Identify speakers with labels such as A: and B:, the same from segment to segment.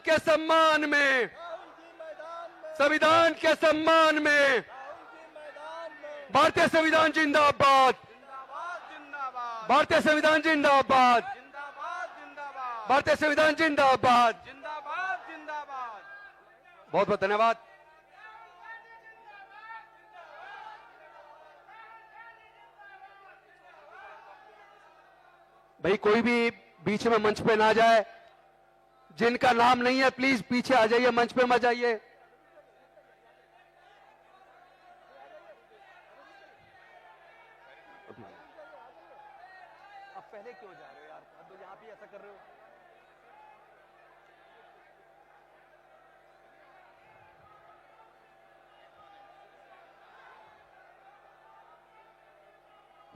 A: के सम्मान में, संविधान के सम्मान में भारतीय संविधान जिंदाबाद, भारतीय संविधान जिंदाबाद, भारतीय संविधान जिंदाबाद, बहुत बहुत धन्यवाद। भाई कोई भी बीच में मंच पे ना जाए, जिनका नाम नहीं है प्लीज पीछे आ जाइए, मंच पे मत जाइए। अब पहले क्यों जा रहे हो यार, अब तो यहां भी ऐसा कर रहे हो।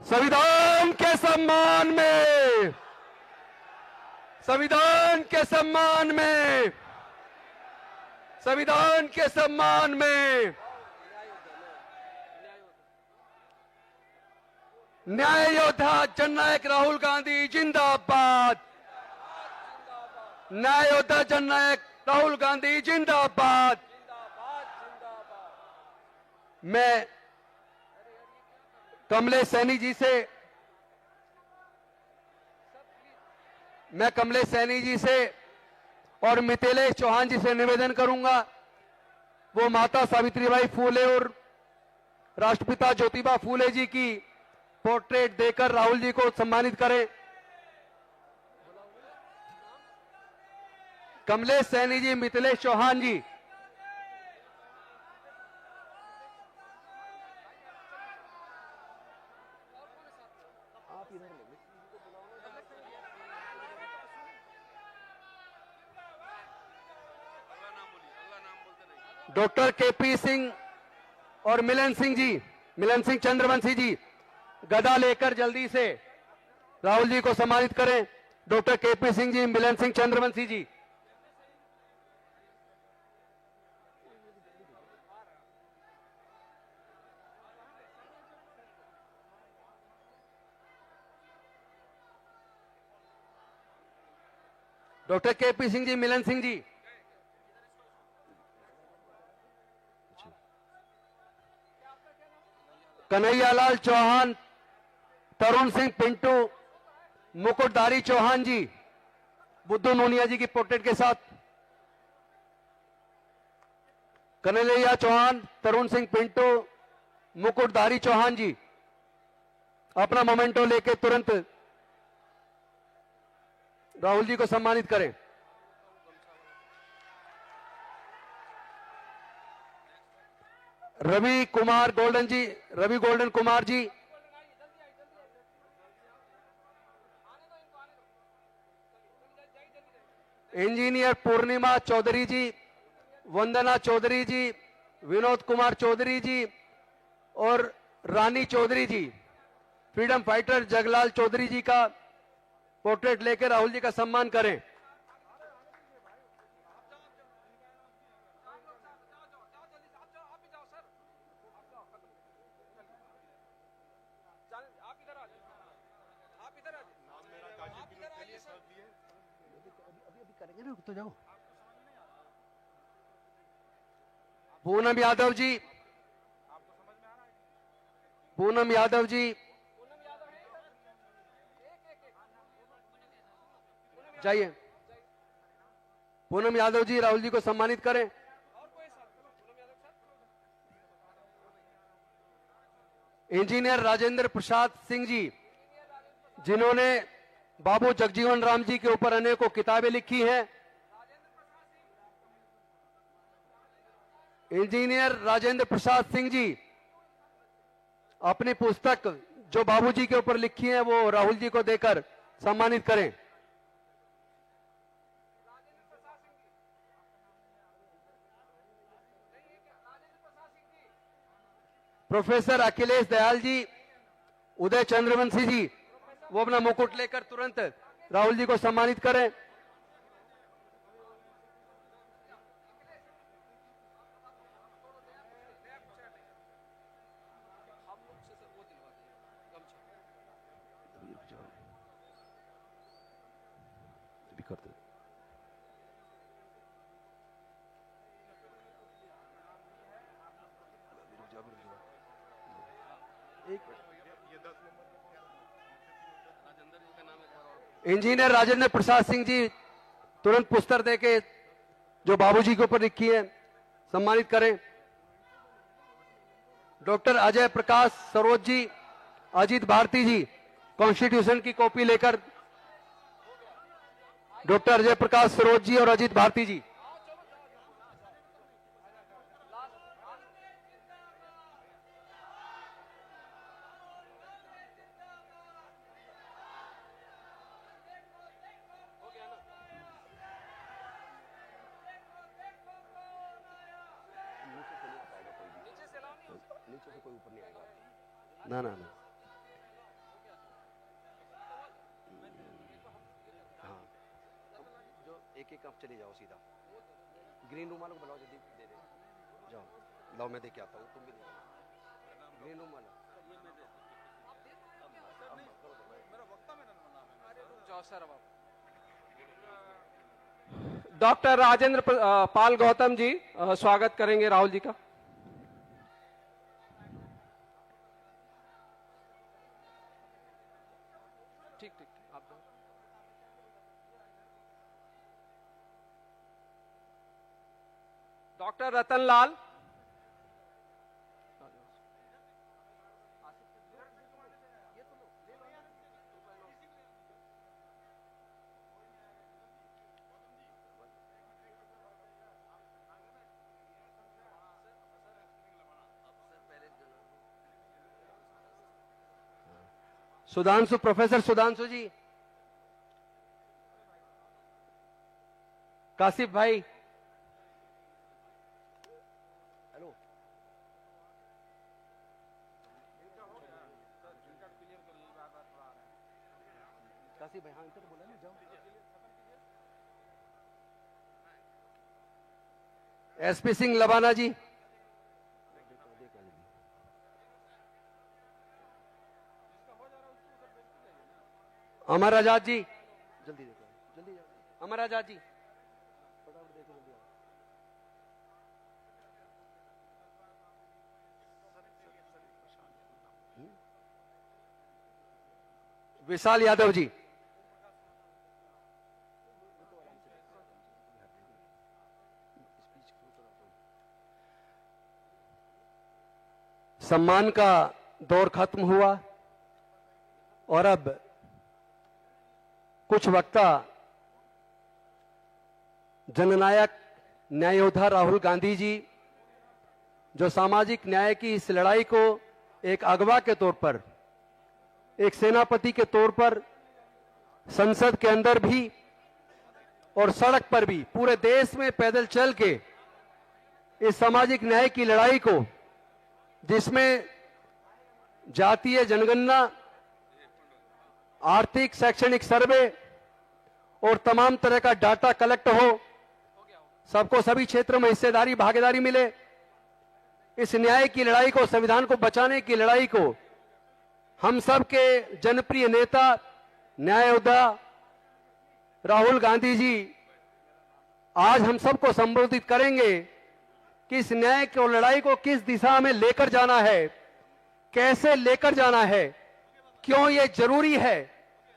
A: संविधान के सम्मान में, संविधान के सम्मान में, संविधान के सम्मान में न्याय योद्धा जननायक राहुल गांधी जिंदाबाद, न्याय योद्धा जननायक राहुल गांधी जिंदाबाद। मैं कमलेश सैनी जी से, मैं कमलेश सैनी जी से और मिथिलेश चौहान जी से निवेदन करूंगा, वो माता सावित्रीबाई फूले और राष्ट्रपिता ज्योतिबा फूले जी की पोर्ट्रेट देकर राहुल जी को सम्मानित करें। कमलेश सैनी जी, मिथिलेश चौहान जी। डॉक्टर केपी सिंह और मिलन सिंह जी, मिलन सिंह चंद्रवंशी जी, गदा लेकर जल्दी से राहुल जी को सम्मानित करें। डॉक्टर केपी सिंह जी, मिलन सिंह चंद्रवंशी जी। डॉक्टर केपी सिंह जी, मिलन सिंह जी। कन्हैयालाल चौहान, तरुण सिंह पिंटू, मुकुटधारी चौहान जी, बुद्धू नूनिया जी की पोर्ट्रेट के साथ। कन्हैया चौहान, तरुण सिंह पिंटू, मुकुटधारी चौहान जी, अपना मोमेंटो लेके तुरंत राहुल जी को सम्मानित करें। रवि कुमार गोल्डन जी, रवि गोल्डन कुमार जी, इंजीनियर पूर्णिमा चौधरी जी, वंदना चौधरी जी, विनोद कुमार चौधरी जी और रानी चौधरी जी, फ्रीडम फाइटर जगलाल चौधरी जी का पोर्ट्रेट लेकर राहुल जी का सम्मान करें। करेंगे ना, तो जाओ। पूनम यादव जी, पूनम यादव जी, जाइए। पूनम यादव जी राहुल जी को सम्मानित करें। इंजीनियर राजेंद्र प्रसाद सिंह जी, जिन्होंने बाबू जगजीवन राम जी के ऊपर अनेकों किताबें लिखी हैं। इंजीनियर राजेंद्र प्रसाद सिंह जी अपनी पुस्तक जो बाबूजी के ऊपर लिखी है वो राहुल जी को देकर सम्मानित करें। प्रोफेसर अखिलेश दयाल जी, उदय चंद्रवंशी जी, वो अपना मुकुट लेकर तुरंत राहुल जी को सम्मानित करें। इंजीनियर राजेंद्र प्रसाद सिंह जी तुरंत पुस्तक देके जो बाबूजी के ऊपर लिखी है सम्मानित करें। डॉक्टर अजय प्रकाश सरोज जी, अजीत भारती जी कॉन्स्टिट्यूशन की कॉपी लेकर, डॉक्टर अजय प्रकाश सरोज जी और अजीत भारती जी। ना ना ना, हाँ जो एक एक आप चले जाओ सीधा ग्रीन रूम वालों को बुलाओ, जल्दी दे दे जाओ, लाओ मैं दे के आता हूँ, तुम भी दे ग्रीन रूम वाला।
B: डॉक्टर राजेंद्र पाल गौतम जी स्वागत करेंगे राहुल जी का। ठीक ठीक आप दो। डॉक्टर रतन लाल,
A: सुधांशु, प्रोफेसर सुधांशु जी, कासिफ भाई, हेलो, कासिफ भाई, हाँ इधर बोला ना, जाओ। एसपी सिंह लबाना जी, अमर आजाद जी, जल्दी देखो, जल्दी जाओ, अमर आजाद जी फटाफट देखो, जल्दी आओ। विशाल यादव जी, सम्मान का दौर खत्म हुआ और अब कुछ वक्ता जननायक न्याय योद्धा राहुल गांधी जी, जो सामाजिक न्याय की इस लड़ाई को एक अगवा के तौर पर, एक सेनापति के तौर पर संसद के अंदर भी और सड़क पर भी पूरे देश में पैदल चल के इस सामाजिक न्याय की लड़ाई को, जिसमें जातीय जनगणना, आर्थिक शैक्षणिक सर्वे और तमाम तरह का डाटा कलेक्ट हो, सबको सभी क्षेत्रों में हिस्सेदारी भागीदारी मिले, इस न्याय की लड़ाई को, संविधान को बचाने की लड़ाई को हम सब के जनप्रिय नेता न्याय योद्धा राहुल गांधी जी आज हम सबको संबोधित करेंगे कि इस न्याय को, लड़ाई को किस दिशा में लेकर जाना है, कैसे लेकर जाना है, क्यों ये जरूरी है,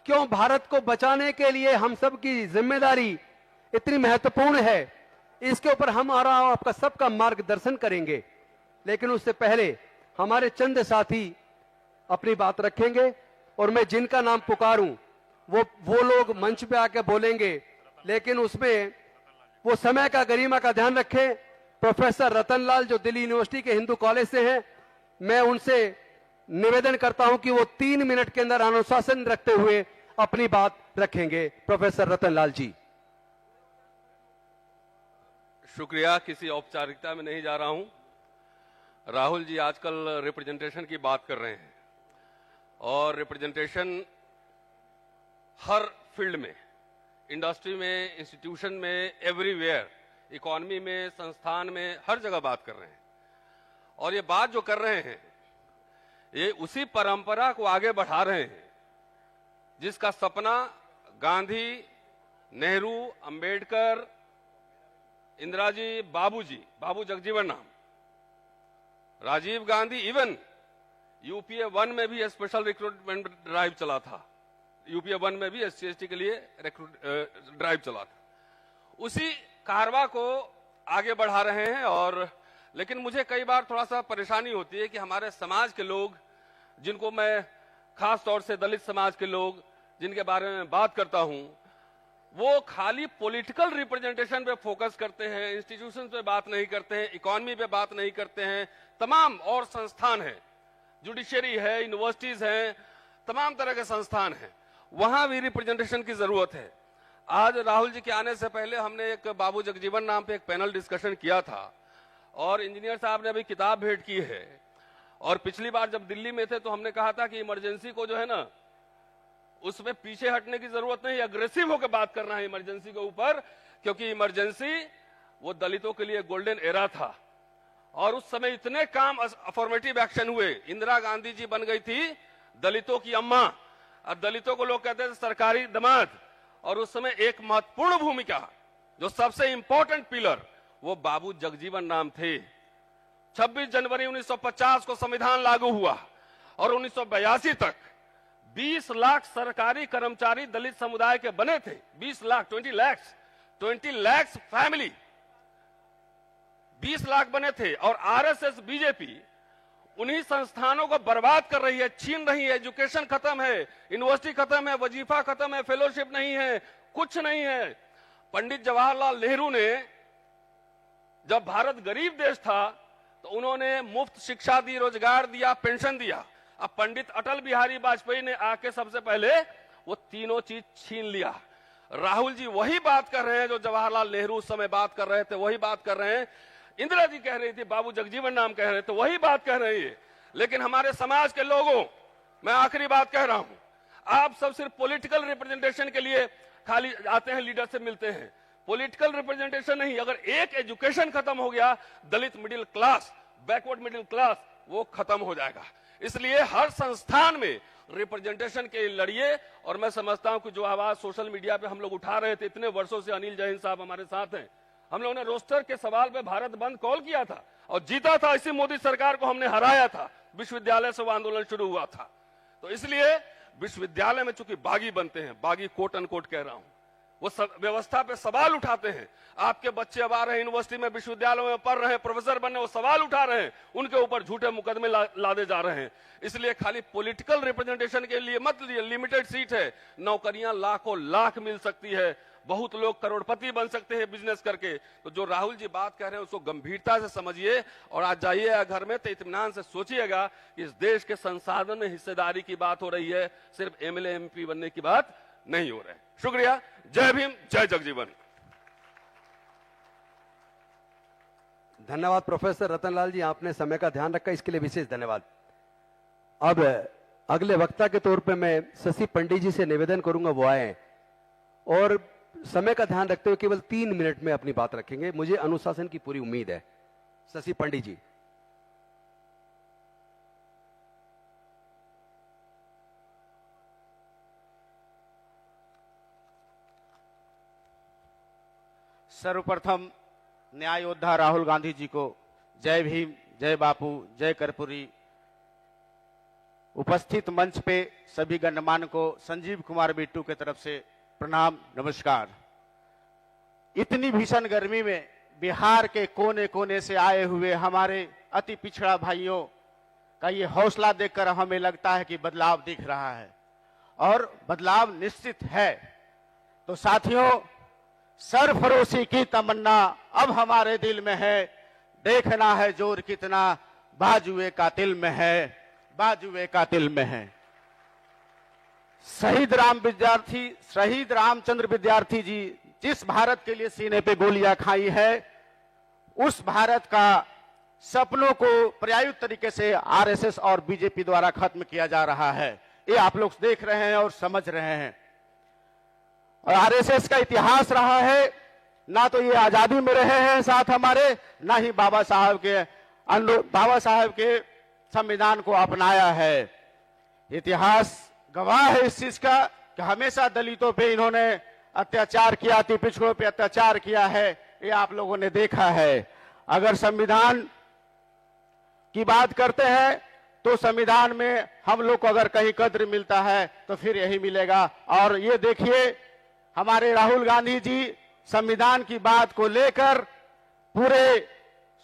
A: क्यों भारत को बचाने के लिए हम सब की जिम्मेदारी इतनी महत्वपूर्ण है, इसके ऊपर हम और आपका सबका मार्गदर्शन करेंगे। लेकिन उससे पहले हमारे चंद साथी अपनी बात रखेंगे और मैं जिनका नाम पुकारूं वो लोग मंच पे आके बोलेंगे, लेकिन उसमें वो समय का, गरिमा का ध्यान रखें। प्रोफेसर रतन लाल जो दिल्ली यूनिवर्सिटी के हिंदू कॉलेज से हैं, मैं उनसे निवेदन करता हूं कि वो 3 मिनट के अंदर अनुशासन रखते हुए अपनी बात रखेंगे। प्रोफेसर रतन लाल जी।
C: शुक्रिया, किसी औपचारिकता में नहीं जा रहा हूं। राहुल जी आजकल रिप्रेजेंटेशन की बात कर रहे हैं और रिप्रेजेंटेशन हर फील्ड में, इंडस्ट्री में, इंस्टीट्यूशन में, एवरीवेयर, इकोनॉमी में, संस्थान में, हर जगह बात कर रहे हैं। और ये बात जो कर रहे हैं ये उसी परंपरा को आगे बढ़ा रहे हैं जिसका सपना गांधी, नेहरू, अंबेडकर, इंदिरा जी, बाबू जगजीवन राम, राजीव गांधी, इवन यूपीए 1 में भी स्पेशल रिक्रूटमेंट ड्राइव चला था, यूपीए 1 में भी SC/ST के लिए ड्राइव चला था। उसी कारवा को आगे बढ़ा रहे हैं। और लेकिन मुझे कई बार थोड़ा सा परेशानी होती है कि हमारे समाज के लोग, जिनको मैं खास तौर से दलित समाज के लोग जिनके बारे में बात करता हूं, वो खाली पॉलिटिकल रिप्रेजेंटेशन पे फोकस करते हैं, इंस्टीट्यूशन पे बात नहीं करते हैं, इकोनॉमी पे बात नहीं करते हैं। तमाम और संस्थान हैं, जुडिशरी है, यूनिवर्सिटीज हैं, तमाम तरह के संस्थान हैं, वहां भी रिप्रेजेंटेशन की जरूरत है। आज राहुल जी के आने से पहले हमने एक बाबू जगजीवन नाम पे एक पैनल डिस्कशन किया था और इंजीनियर साहब ने अभी किताब भेंट की है। और पिछली बार जब दिल्ली में थे तो हमने कहा था कि इमरजेंसी को जो है ना, उसमें पीछे हटने की जरूरत नहीं, अग्रेसिव होकर बात करना है इमरजेंसी के ऊपर, क्योंकि इमरजेंसी वो दलितों के लिए गोल्डन एरा था। और उस समय इतने काम अफर्मेटिव एक्शन हुए। इंदिरा गांधी जी बन गई थी दलितों की अम्मा, और दलितों को लोग कहते थे सरकारी दामाद। और उस समय एक महत्वपूर्ण भूमिका, जो सबसे इंपॉर्टेंट पिलर, वो बाबू जगजीवन राम थे। 26 जनवरी 1950 को संविधान लागू हुआ और 1982 तक 20 लाख सरकारी कर्मचारी दलित समुदाय के बने थे। 20 लाख, 20 लाख फैमिली, 20 लाख बने थे। और आरएसएस, बीजेपी उन्हीं संस्थानों को बर्बाद कर रही है, छीन रही है। एजुकेशन खत्म है, यूनिवर्सिटी खत्म है, वजीफा खत्म है, फेलोशिप नहीं है, कुछ नहीं है। पंडित जवाहरलाल नेहरू ने, जब भारत गरीब देश था, तो उन्होंने मुफ्त शिक्षा दी, रोजगार दिया, पेंशन दिया। अब पंडित अटल बिहारी वाजपेयी ने आके सबसे पहले वो तीनों चीज छीन लिया। राहुल जी वही बात कर रहे हैं जो जवाहरलाल नेहरू उस समय बात कर रहे थे, वही बात कर रहे हैं। इंदिरा जी कह रही थी, बाबू जगजीवन राम कह रहे थे, वही बात कह रही है। लेकिन हमारे समाज के लोगों, मैं आखिरी बात कह रहा हूं, आप सब सिर्फ पॉलिटिकल रिप्रेजेंटेशन के लिए खाली आते हैं, लीडर से मिलते हैं। पॉलिटिकल रिप्रेजेंटेशन नहीं, अगर एक एजुकेशन खत्म हो गया, Dalit middle class, backward middle class, वो खत्म हो जाएगा। इसलिए हर संस्थान में रिप्रेजेंटेशन के लड़िए। और मैं समझता हूं कि जो आवाज सोशल मीडिया पे हम लोग उठा रहे थे इतने वर्षों से, अनिल जैन साहब हमारे साथ हैं, हम लोगों ने रोस्टर के सवाल पे भारत बंद कॉल किया था और जीता था। इसी मोदी सरकार को हमने हराया था, विश्वविद्यालय से वो आंदोलन शुरू हुआ था। तो इसलिए विश्वविद्यालय में चूंकि बागी बनते हैं, बागी कोट अनकोट कह रहा हूं, वो व्यवस्था पे सवाल उठाते हैं। आपके बच्चे अब आ रहे हैं यूनिवर्सिटी में, विश्वविद्यालयों में पढ़ रहे हैं, प्रोफेसर बनने, वो सवाल उठा रहे हैं, उनके ऊपर झूठे मुकदमे लादे जा रहे हैं। इसलिए खाली पॉलिटिकल रिप्रेजेंटेशन के लिए मत लिए, लिमिटेड सीट है, नौकरियां लाखों लाख मिल सकती है, बहुत लोग करोड़पति बन सकते हैं बिजनेस करके। तो जो राहुल जी बात कह रहे हैं उसको गंभीरता से समझिए और आज जाइएगा घर में तो इत्मीनान से सोचिएगा कि इस देश के संसाधन में हिस्सेदारी की बात हो रही है, सिर्फ एमएलए एमपी बनने की बात नहीं हो रहा है। शुक्रिया। जय भीम, जय जगजीवन।
A: धन्यवाद प्रोफेसर रतनलाल जी, आपने समय का ध्यान रखा, इसके लिए विशेष धन्यवाद। अब अगले वक्ता के तौर पे मैं शशि पंडित जी से निवेदन करूंगा वो आए और समय का ध्यान रखते हुए केवल 3 मिनट में अपनी बात रखेंगे। मुझे अनुशासन की पूरी उम्मीद है। शशि पंडित जी।
D: सर्वप्रथम न्याय योद्धा राहुल गांधी जी को जय भीम, जय बापू, जय कर्पूरी। उपस्थित मंच पे सभी गणमान्य को संजीव कुमार बिट्टू की तरफ से प्रणाम, नमस्कार। इतनी भीषण गर्मी में बिहार के कोने कोने से आए हुए हमारे अति पिछड़ा भाइयों का ये हौसला देखकर हमें लगता है कि बदलाव दिख रहा है और बदलाव निश्चित है। तो साथियों, सरफरोशी की तमन्ना अब हमारे दिल में है, देखना है जोर कितना बाजुए कातिल में है, बाजुए कातिल में है। शहीद रामचंद्र विद्यार्थी जी जिस भारत के लिए सीने पे गोलियां खाई है, उस भारत का सपनों को प्रायोगिक तरीके से आरएसएस और बीजेपी द्वारा खत्म किया जा रहा है। ये आप लोग देख रहे हैं और समझ रहे हैं। और आरएसएस का इतिहास रहा है, ना तो ये आजादी में रहे हैं साथ हमारे, ना ही बाबा साहब के संविधान को अपनाया है। इतिहास गवाह है इस चीज का कि हमेशा दलितों पे इन्होंने अत्याचार किया, अति पिछड़ों पे अत्याचार किया है, ये आप लोगों ने देखा है। अगर संविधान की बात करते हैं तो संविधान में हम लोग को अगर कहीं कद्र मिलता है तो फिर यही मिलेगा। और ये देखिए, हमारे राहुल गांधी जी संविधान की बात को लेकर पूरे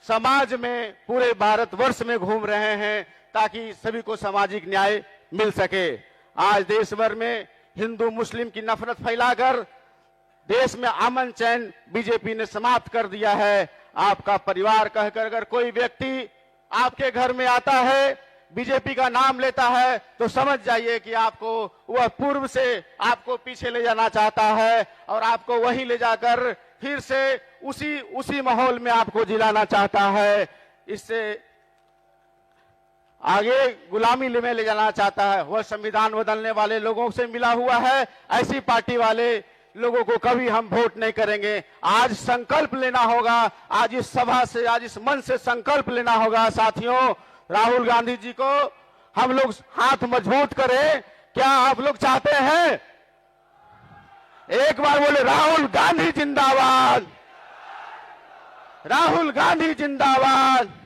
D: समाज में, पूरे भारतवर्ष में घूम रहे हैं ताकि सभी को सामाजिक न्याय मिल सके। आज देश भर में हिंदू मुस्लिम की नफरत फैलाकर देश में अमन चैन बीजेपी ने समाप्त कर दिया है। आपका परिवार कहकर अगर कोई व्यक्ति आपके घर में आता है, बीजेपी का नाम लेता है, तो समझ जाइए कि आपको वह पूर्व से आपको पीछे ले जाना चाहता है और आपको वहीं ले जाकर फिर से उसी माहौल में आपको जिलाना चाहता है। इससे आगे गुलामी में ले जाना चाहता है। वह संविधान बदलने वाले लोगों से मिला हुआ है। ऐसी पार्टी वाले लोगों को कभी हम वोट नहीं करेंगे। आज संकल्प लेना होगा, आज इस सभा से, आज इस मंच से संकल्प लेना होगा साथियों। राहुल गांधी जी को हम लोग हाथ मजबूत करें। क्या आप लोग चाहते हैं? एक बार बोले राहुल गांधी जिंदाबाद, राहुल गांधी जिंदाबाद।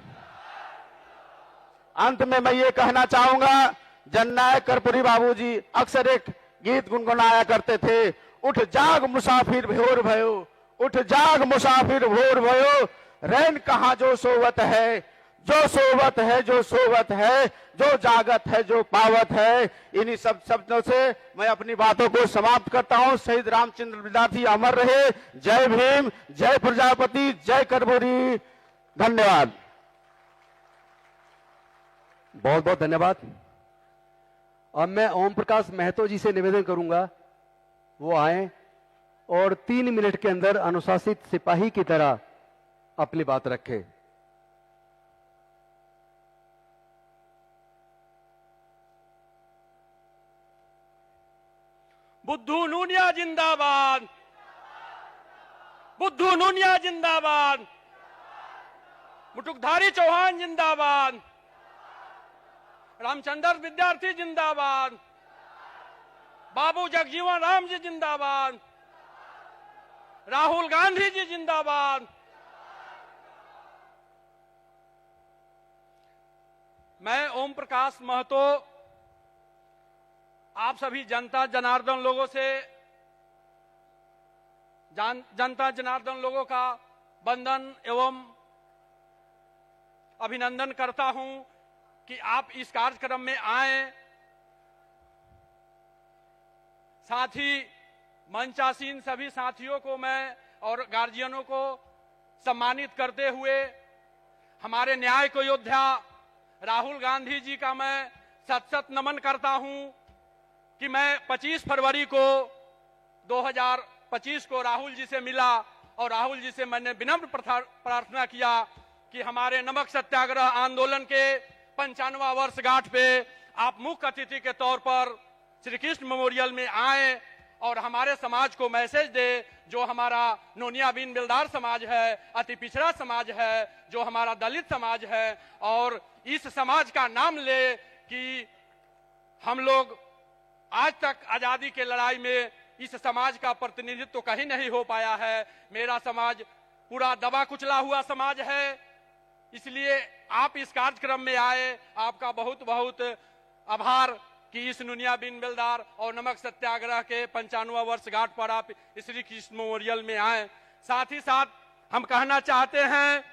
D: अंत में मैं ये कहना चाहूंगा, जननायक कर्पूरी बाबूजी अक्सर एक गीत गुनगुनाया करते थे, उठ जाग मुसाफिर भोर भयो, उठ जाग मुसाफिर भोर भयो, रैन कहां जो सोवत है, जो सोवत है, जो सोवत है, जो जागत है, जो पावत है। इन्हीं सब शब्दों से मैं अपनी बातों को समाप्त करता हूं। शहीद रामचंद्र विद्यार्थी अमर रहे। जय भीम, जय प्रजापति, जय कर्पूरी। धन्यवाद।
A: बहुत बहुत धन्यवाद। अब मैं ओम प्रकाश महतो जी से निवेदन करूंगा वो आए और 3 मिनट के अंदर अनुशासित सिपाही की तरह अपनी बात रखें।
E: बुद्धू नूनिया जिंदाबाद, बुद्धू नूनिया जिंदाबाद, मुटुकधारी चौहान जिंदाबाद, रामचंद्र विद्यार्थी जिंदाबाद, बाबू जगजीवन राम जी जिंदाबाद, राहुल गांधी जी जिंदाबाद। मैं ओम प्रकाश महतो आप सभी जनता जनार्दन लोगों से जनता जनार्दन लोगों का वंदन एवं अभिनंदन करता हूं कि आप इस कार्यक्रम में आए। साथ ही मंचासीन सभी साथियों को मैं और गार्जियनों को सम्मानित करते हुए हमारे न्याय को योद्धा राहुल गांधी जी का मैं सत सत नमन करता हूं कि मैं 25 फरवरी को 2025 को राहुल जी से मिला और राहुल जी से मैंने विनम्र प्रार्थना किया कि हमारे नमक सत्याग्रह आंदोलन के 95वां वर्षगांठ पे आप मुख्य अतिथि के तौर पर श्री कृष्ण मेमोरियल में आए और हमारे समाज को मैसेज दे, जो हमारा नोनिया बीन बिलदार समाज है, अति पिछड़ा समाज है, जो हमारा दलित समाज है, और इस समाज का नाम ले कि हम लोग आज तक आजादी के लड़ाई में इस समाज का प्रतिनिधित्व तो कहीं नहीं हो पाया है। मेरा समाज पूरा दबा कुचला हुआ समाज है, इसलिए आप इस कार्यक्रम में आए, आपका बहुत बहुत आभार कि इस नुनिया बिन बेलदार और नमक सत्याग्रह के 95वां वर्षगांठ पर आप श्री कृष्ण मेमोरियल में आए। साथ ही साथ हम कहना चाहते हैं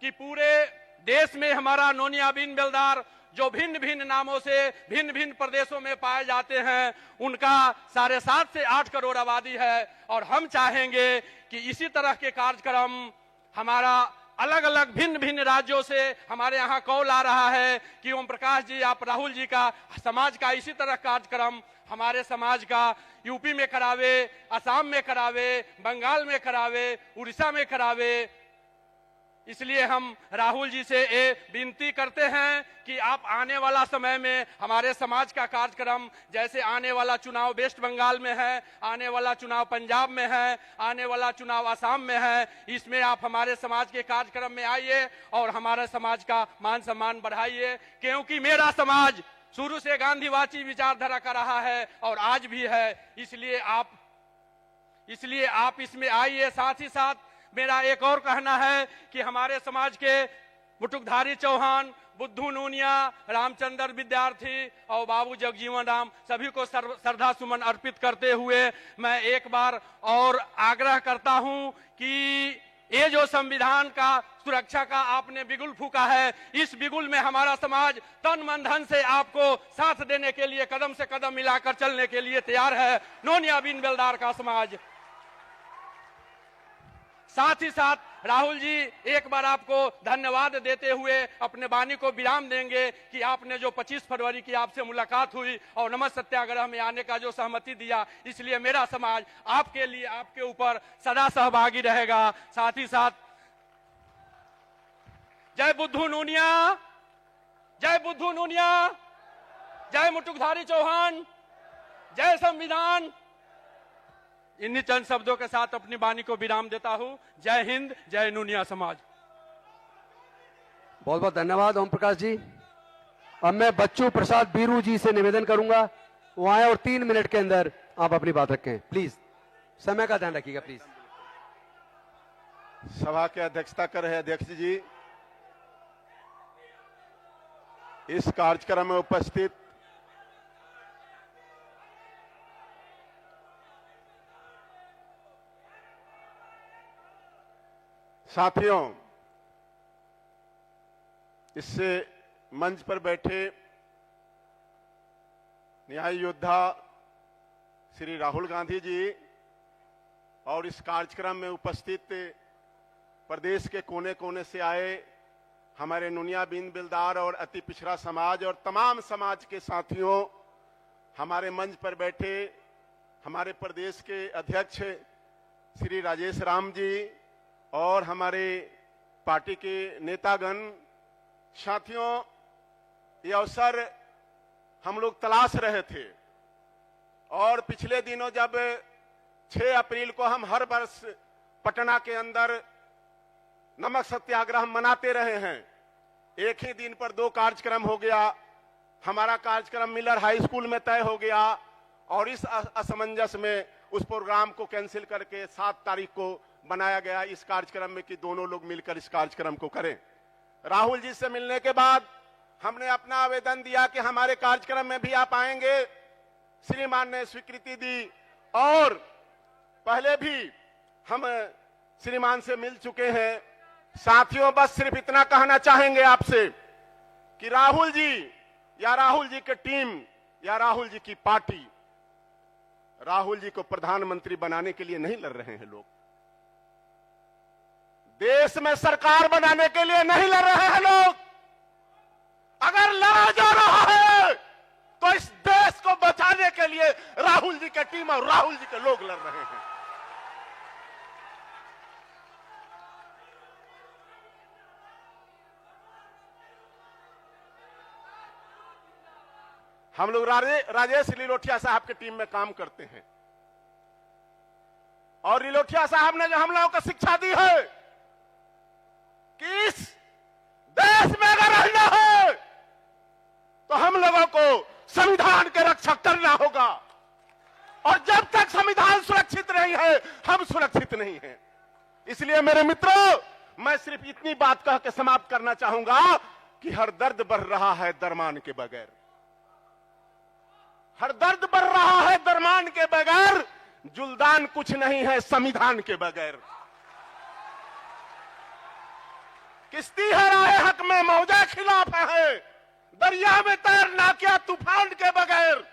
E: कि पूरे देश में हमारा नोनिया बिन बेलदार जो भिन्न भिन्न नामों से भिन्न भिन्न प्रदेशों में पाए जाते हैं, उनका 7.5 से 8 करोड़ आबादी है और हम चाहेंगे कि इसी तरह के कार्यक्रम हमारा अलग अलग भिन्न भिन्न राज्यों से हमारे यहाँ कॉल आ रहा है कि ओम प्रकाश जी आप राहुल जी का समाज का इसी तरह कार्यक्रम हमारे समाज का यूपी में करावे, असम में करावे, बंगाल में करावे, उड़ीसा में करावे। इसलिए हम राहुल जी से ये विनती करते हैं कि आप आने वाला समय में हमारे समाज का कार्यक्रम, जैसे आने वाला चुनाव वेस्ट बंगाल में है, आने वाला चुनाव पंजाब में है, आने वाला चुनाव असम में है, इसमें आप हमारे समाज के कार्यक्रम में आइए और हमारे समाज का मान सम्मान बढ़ाइए, क्योंकि मेरा समाज शुरू से गांधीवादी विचारधारा का रहा है और आज भी है। इसलिए आप इसमें आइए। साथ ही साथ मेरा एक और कहना है कि हमारे समाज के मुटुकधारी चौहान, बुद्धू नूनिया, रामचंद्र विद्यार्थी और बाबू जगजीवन राम सभी को श्रद्धा सुमन अर्पित करते हुए मैं एक बार और आग्रह करता हूं कि ये जो संविधान का सुरक्षा का आपने बिगुल फूका है, इस बिगुल में हमारा समाज तन मन धन से आपको साथ देने के लिए कदम से कदम मिलाकर चलने के लिए तैयार है। नोनिया बिन बेलदार का समाज। साथ ही साथ राहुल जी एक बार आपको धन्यवाद देते हुए अपने वाणी को विराम देंगे कि आपने जो 25 फरवरी की आपसे मुलाकात हुई और नमक सत्याग्रह में आने का जो सहमति दिया, इसलिए मेरा समाज आपके लिए, आपके ऊपर सदा सहभागी रहेगा। साथ ही साथ जय बुद्धू नूनिया, जय बुद्धू नूनिया, जय मुटुकधारी चौहान, जय संविधान। इन्हीं चंद शब्दों के साथ अपनी वाणी को विराम देता हूं। जय हिंद, जय नूनिया समाज।
A: बहुत बहुत धन्यवाद ओम प्रकाश जी। अब मैं बच्चू प्रसाद बीरू जी से निवेदन करूंगा वो आए और 3 मिनट के अंदर आप अपनी बात रखें। प्लीज समय का ध्यान रखिएगा प्लीज।
F: सभा की अध्यक्षता कर रहे अध्यक्ष जी, इस कार्यक्रम में उपस्थित साथियों, इससे मंच पर बैठे न्याय योद्धा श्री राहुल गांधी जी और इस कार्यक्रम में उपस्थित प्रदेश के कोने कोने से आए हमारे नूनिया बिन बेलदार और अति पिछड़ा समाज और तमाम समाज के साथियों, हमारे मंच पर बैठे हमारे प्रदेश के अध्यक्ष श्री राजेश राम जी और हमारे पार्टी के नेतागण, साथियों, ये अवसर हम लोग तलाश रहे थे और पिछले दिनों जब 6 अप्रैल को हम हर वर्ष पटना के अंदर नमक सत्याग्रह मनाते रहे हैं, एक ही दिन पर 2 कार्यक्रम हो गया। हमारा कार्यक्रम मिलर हाई स्कूल में तय हो गया और इस असमंजस में उस प्रोग्राम को कैंसिल करके 7 तारीख को बनाया गया इस कार्यक्रम में कि दोनों लोग मिलकर इस कार्यक्रम को करें। राहुल जी से मिलने के बाद हमने अपना आवेदन दिया कि हमारे कार्यक्रम में भी आप आएंगे। श्रीमान ने स्वीकृति दी और पहले भी हम श्रीमान से मिल चुके हैं। साथियों, बस सिर्फ इतना कहना चाहेंगे आपसे कि राहुल जी या राहुल जी की टीम या राहुल जी की पार्टी राहुल जी को प्रधानमंत्री बनाने के लिए नहीं लड़ रहे हैं लोग, देश में सरकार बनाने के लिए नहीं लड़ रहे हैं लोग। अगर लड़ा जा रहा है तो इस देश को बचाने के लिए राहुल जी की टीम और राहुल जी के लोग लड़ रहे हैं। हम लोग राजेश लिलोठिया साहब की टीम में काम करते हैं और लिलोठिया साहब ने जो हम लोगों को शिक्षा दी है कि इस देश में अगर रहना है तो हम लोगों को संविधान के रक्षक करना होगा और जब तक संविधान सुरक्षित नहीं है हम सुरक्षित नहीं हैं। इसलिए मेरे मित्रों, मैं सिर्फ इतनी बात कह के समाप्त करना चाहूंगा कि हर दर्द बढ़ रहा है दरमान के बगैर, हर दर्द बढ़ रहा है दरमान के बगैर, जुल्दान कुछ नहीं है संविधान के बगैर। किश्ती है राह हक में मौजा खिलाफ है, दरिया में तैरना क्या तूफान के बगैर।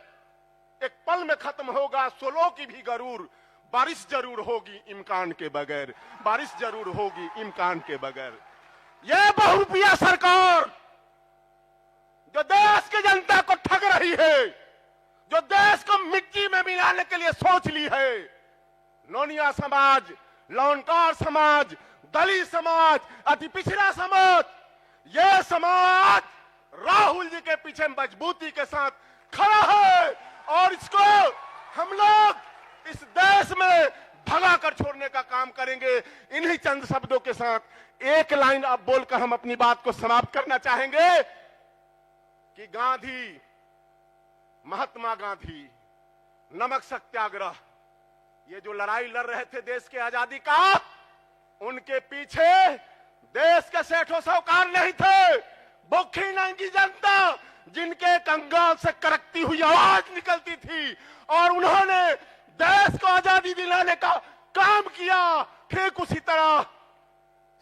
F: एक पल में खत्म होगा सोलो की भी गरूर, बारिश जरूर होगी इम्कान के बगैर, बारिश जरूर होगी इम्कान के बगैर। यह बहुरुपया सरकार जो देश की जनता को ठग रही है, जो देश को मिट्टी में मिलाने के लिए सोच ली है, नोनिया समाज, लौनकार समाज, दलित समाज, अति पिछड़ा समाज, यह समाज राहुल जी के पीछे मजबूती के साथ खड़ा है और इसको हम लोग इस देश में भगा कर छोड़ने का काम करेंगे। इन्हीं चंद शब्दों के साथ एक लाइन अब बोलकर हम अपनी बात को समाप्त करना चाहेंगे कि गांधी, महात्मा गांधी, नमक सत्याग्रह, ये जो लड़ाई लड़ रहे थे देश के आजादी का, उनके पीछे देश के सेठों साहूकार नहीं थे, भूखी नंगी जनता जिनके कंगाल से करकती हुई आवाज निकलती थी और उन्होंने देश को आजादी दिलाने का काम किया। ठीक उसी तरह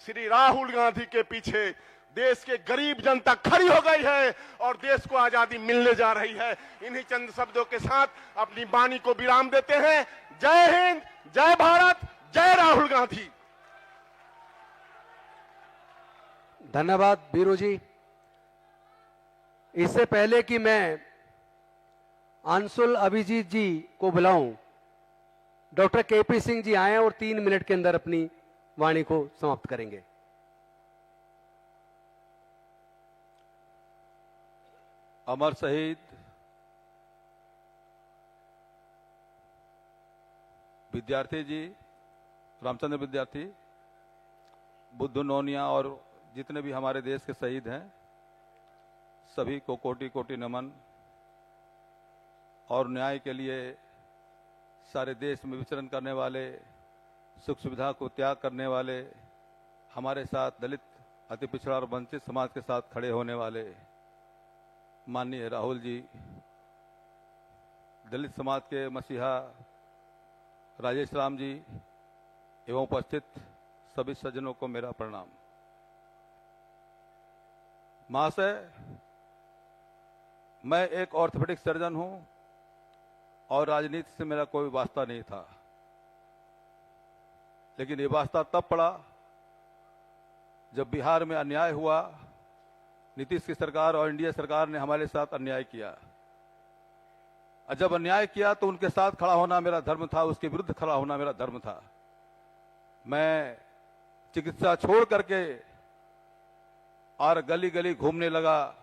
F: श्री राहुल गांधी के पीछे देश के गरीब जनता खड़ी हो गई है और देश को आजादी मिलने जा रही है। इन्हीं चंद शब्दों के साथ अपनी वाणी को विराम देते हैं। जय हिंद, जय भारत, जय राहुल गांधी।
A: धन्यवाद बीरू जी। इससे पहले कि मैं अंशुल अभिजीत जी को बुलाऊं, डॉक्टर केपी सिंह जी आए और 3 मिनट के अंदर अपनी वाणी को समाप्त करेंगे।
G: अमर शहीद विद्यार्थी जी, रामचंद्र विद्यार्थी, बुद्धू नोनिया और जितने भी हमारे देश के शहीद हैं सभी को कोटि कोटि नमन। और न्याय के लिए सारे देश में विचरण करने वाले, सुख सुविधा को त्याग करने वाले, हमारे साथ दलित, अति पिछड़ा और वंचित समाज के साथ खड़े होने वाले माननीय राहुल जी, दलित समाज के मसीहा राजेश राम जी एवं उपस्थित सभी सज्जनों को मेरा प्रणाम। महाशय, मैं एक ऑर्थोपेडिक सर्जन हूं और राजनीति से मेरा कोई वास्ता नहीं था, लेकिन ये वास्ता तब पड़ा जब बिहार में अन्याय हुआ। नीतीश की सरकार और एनडीए सरकार ने हमारे साथ अन्याय किया और जब अन्याय किया तो उनके साथ खड़ा होना मेरा धर्म था, उसके विरुद्ध खड़ा होना मेरा धर्म था। मैं चिकित्सा छोड़ करके और गली गली घूमने लगा,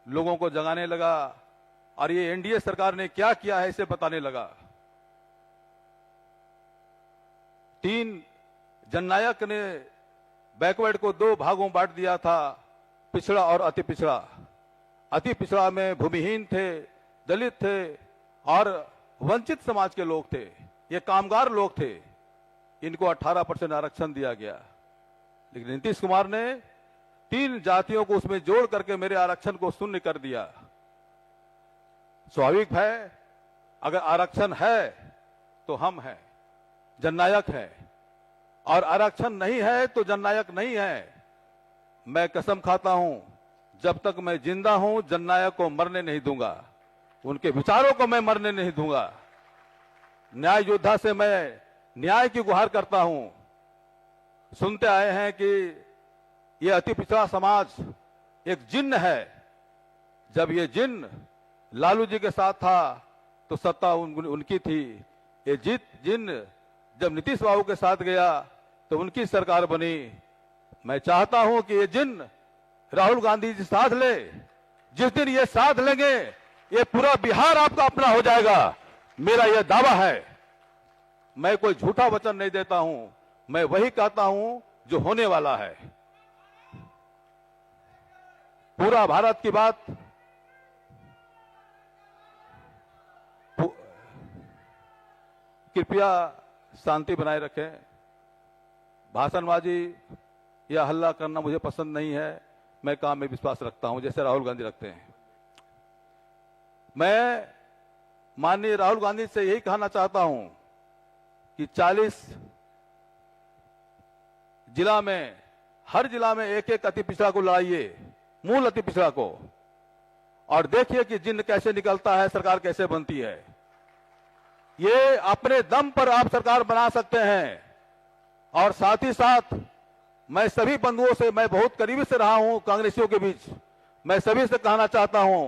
G: लोगों को जगाने लगा और ये एनडीए सरकार ने क्या किया है इसे बताने लगा। 3 जननायक ने बैकवर्ड को 2 भागों बांट दिया था, पिछड़ा और अति पिछड़ा। अति पिछड़ा में भूमिहीन थे, दलित थे और वंचित समाज के लोग थे, ये कामगार लोग थे। इनको 18% आरक्षण दिया गया, लेकिन नीतीश कुमार ने 3 जातियों को उसमें जोड़ करके मेरे आरक्षण को शून्य कर दिया। स्वाभाविक है, अगर आरक्षण है तो हम हैं, जननायक है, और आरक्षण नहीं है तो जननायक नहीं है। मैं कसम खाता हूं, जब तक मैं जिंदा हूं जननायक को मरने नहीं दूंगा, उनके विचारों को मैं मरने नहीं दूंगा। न्याय योद्धा से मैं न्याय की गुहार करता हूं। सुनते आए हैं कि ये अति पिछड़ा समाज एक जिन्न है। जब ये जिन्न लालू जी के साथ था तो सत्ता उनकी थी। ये जिन्न जब नीतीश बाबू के साथ गया तो उनकी सरकार बनी। मैं चाहता हूं कि ये जिन्न राहुल गांधी जी साथ ले। जिस दिन ये साथ लेंगे ये पूरा बिहार आपका अपना हो जाएगा, मेरा यह दावा है। मैं कोई झूठा वचन नहीं देता हूं, मैं वही कहता हूं जो होने वाला है। पूरा भारत की बात, कृपया शांति बनाए रखें। भाषणबाजी या हल्ला करना मुझे पसंद नहीं है। मैं काम में विश्वास रखता हूं जैसे राहुल गांधी रखते हैं। मैं माननीय राहुल गांधी से यही कहना चाहता हूं कि 40 जिला में, हर जिला में एक एक अति पिछड़ा को लाइए, मूल अति पिछड़ा को, और देखिए कि जिन्न कैसे निकलता है, सरकार कैसे बनती है। ये अपने दम पर आप सरकार बना सकते हैं। और साथ ही साथ मैं सभी बंधुओं से, मैं बहुत करीबी से रहा हूं कांग्रेसियों के बीच, मैं सभी से कहना चाहता हूं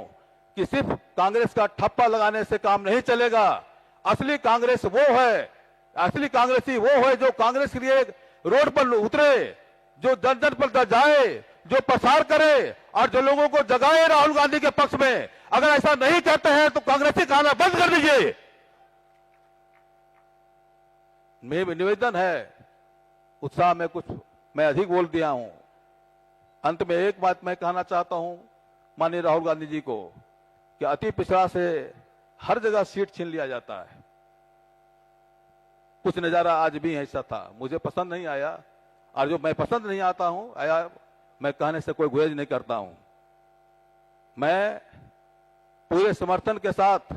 G: कि सिर्फ कांग्रेस का ठप्पा लगाने से काम नहीं चलेगा। असली कांग्रेस वो है, असली कांग्रेसी वो है जो कांग्रेस के लिए रोड पर उतरे, जो जन जन पर जाए, जो प्रसार करे और जो लोगों को जगाए राहुल गांधी के पक्ष में। अगर ऐसा नहीं कहते हैं तो कांग्रेसी कहना बंद कर दीजिए। मेरा निवेदन है, उत्साह में कुछ मैं अधिक बोल दिया हूं। अंत में एक बात मैं कहना चाहता हूं माननीय राहुल गांधी जी को कि अति पिछड़ा से हर जगह सीट छीन लिया जाता है। कुछ नजारा आज भी ऐसा था, मुझे पसंद नहीं आया, और जो मैं पसंद नहीं आता हूं आया, मैं कहने से कोई गुरेज नहीं करता हूं। मैं पूरे समर्थन के साथ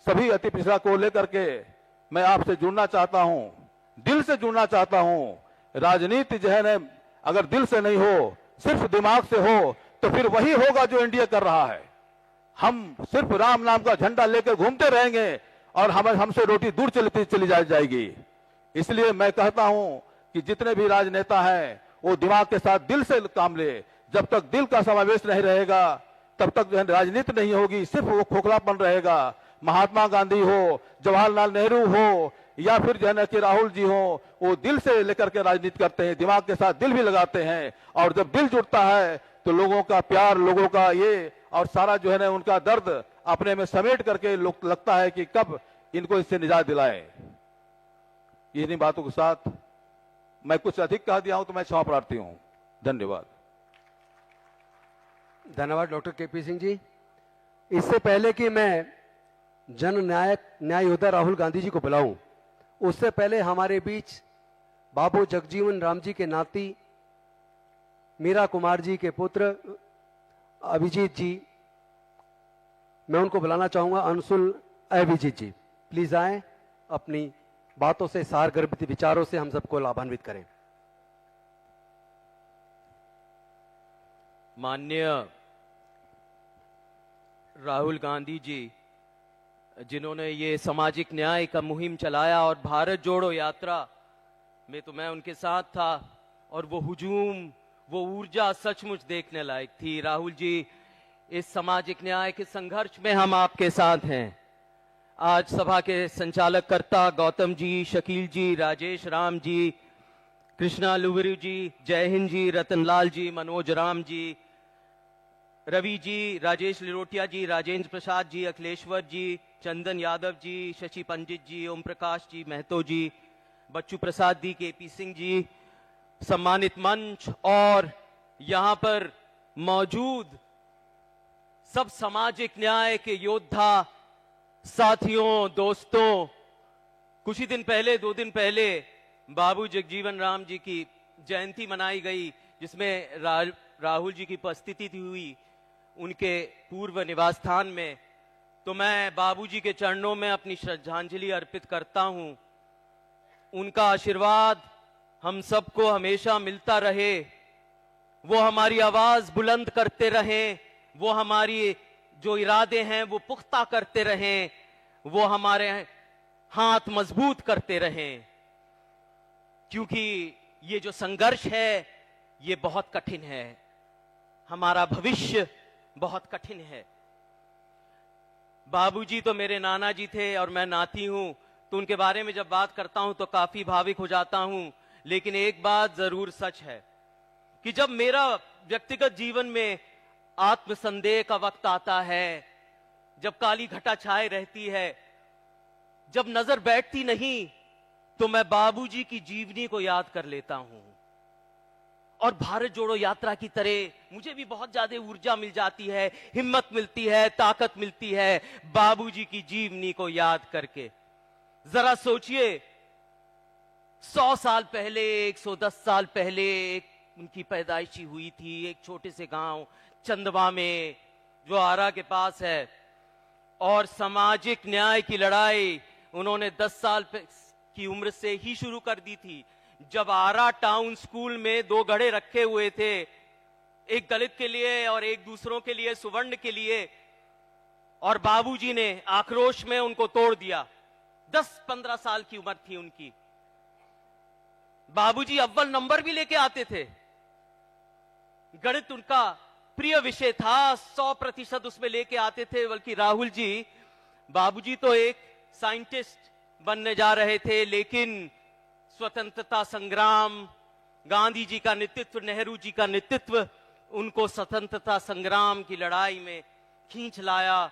G: सभी अति पिछड़ा को लेकर के मैं आपसे जुड़ना चाहता हूं, दिल से जुड़ना चाहता हूं। राजनीति जो है न, अगर दिल से नहीं हो, सिर्फ दिमाग से हो, तो फिर वही होगा जो एनडीए कर रहा है। हम सिर्फ राम नाम का झंडा लेकर घूमते रहेंगे और हमसे रोटी दूर चली जाएगी। इसलिए मैं कहता हूं कि जितने भी राजनेता हैं वो दिमाग के साथ दिल से काम ले। जब तक दिल का समावेश नहीं रहेगा तब तक जो है राजनीति नहीं होगी, सिर्फ वो खोखलापन रहेगा। महात्मा गांधी हो, जवाहरलाल नेहरू हो, या फिर जो है ना कि राहुल जी हो, वो दिल से लेकर के राजनीति करते हैं, दिमाग के साथ दिल भी लगाते हैं। और जब दिल जुड़ता है तो लोगों का प्यार, लोगों का ये और सारा जो है ना उनका दर्द अपने में समेट करके लगता है कि कब इनको इससे निजात दिलाएं। इन्हीं बातों के साथ मैं कुछ अधिक कह दिया हूं तो मैं क्षमा प्रार्थी हूं। धन्यवाद।
A: धन्यवाद डॉक्टर केपी सिंह जी। इससे पहले कि मैं जन न्याय योद्धा राहुल गांधी जी को बुलाऊं, उससे पहले हमारे बीच बाबू जगजीवन राम जी के नाती मीरा कुमार जी के पुत्र अभिजीत जी, मैं उनको बुलाना चाहूंगा। अंशुल अभिजीत जी प्लीज आए, अपनी बातों से, सारगर्भित विचारों से हम सबको लाभान्वित करें।
H: माननीय राहुल गांधी जी, जिन्होंने ये सामाजिक न्याय का मुहिम चलाया और भारत जोड़ो यात्रा में तो मैं उनके साथ था, और वो हुजूम, वो ऊर्जा सचमुच देखने लायक थी। राहुल जी, इस सामाजिक न्याय के संघर्ष में हम आपके साथ हैं। आज सभा के संचालक कर्ता गौतम जी, शकील जी, राजेश राम जी, कृष्णा लुवरू जी, जय हिंद जी, रतनलाल जी, मनोज राम जी, रवि जी, राजेश लिरोटिया जी, राजेंद्र प्रसाद जी, अखिलेश्वर जी, चंदन यादव जी, शशि पंडित जी, ओम प्रकाश जी, महतो जी, बच्चू प्रसाद दी, केपी सिंह जी, सम्मानित मंच और यहाँ पर मौजूद सब सामाजिक न्याय के योद्धा साथियों, दोस्तों, कुछ ही दिन पहले, 2 दिन पहले बाबू जगजीवन राम जी की जयंती मनाई गई, जिसमें राहुल जी की उपस्थिति हुई उनके पूर्व निवास स्थान में। तो मैं बाबू जी के चरणों में अपनी श्रद्धांजलि अर्पित करता हूं। उनका आशीर्वाद हम सबको हमेशा मिलता रहे, वो हमारी आवाज बुलंद करते रहें, वो हमारी जो इरादे हैं वो पुख्ता करते रहें, वो हमारे हाथ मजबूत करते रहें, क्योंकि ये जो संघर्ष है ये बहुत कठिन है, हमारा भविष्य बहुत कठिन है। बाबूजी तो मेरे नाना जी थे और मैं नाती हूं, तो उनके बारे में जब बात करता हूं तो काफी भावुक हो जाता हूं। लेकिन एक बात जरूर सच है कि जब मेरा व्यक्तिगत जीवन में आत्मसंदेह का वक्त आता है, जब काली घटा छाए रहती है, जब नजर बैठती नहीं, तो मैं बाबूजी की जीवनी को याद कर लेता हूं। और भारत जोड़ो यात्रा की तरह मुझे भी बहुत ज्यादा ऊर्जा मिल जाती है, हिम्मत मिलती है, ताकत मिलती है बाबूजी की जीवनी को याद करके। जरा सोचिए, 100 साल पहले, 110 साल पहले उनकी पैदाइश हुई थी एक छोटे से गांव चंदवा में, जो आरा के पास है। और सामाजिक न्याय की लड़ाई उन्होंने 10 साल की उम्र से ही शुरू कर दी थी, जब आरा टाउन स्कूल में 2 घड़े रखे हुए थे, एक दलित के लिए और एक दूसरों के लिए, सुवर्ण के लिए, और बाबूजी ने आक्रोश में उनको तोड़ दिया। 10-15 साल की उम्र थी उनकी। बाबूजी अव्वल नंबर भी लेके आते थे, गणित उनका प्रिय विषय था, 100% उसमें लेके आते थे। बल्कि राहुल जी, बाबूजी तो एक साइंटिस्ट बनने जा रहे थे, लेकिन स्वतंत्रता संग्राम, गांधी जी का नेतृत्व, नेहरू जी का नेतृत्व उनको स्वतंत्रता संग्राम की लड़ाई में खींच लाया।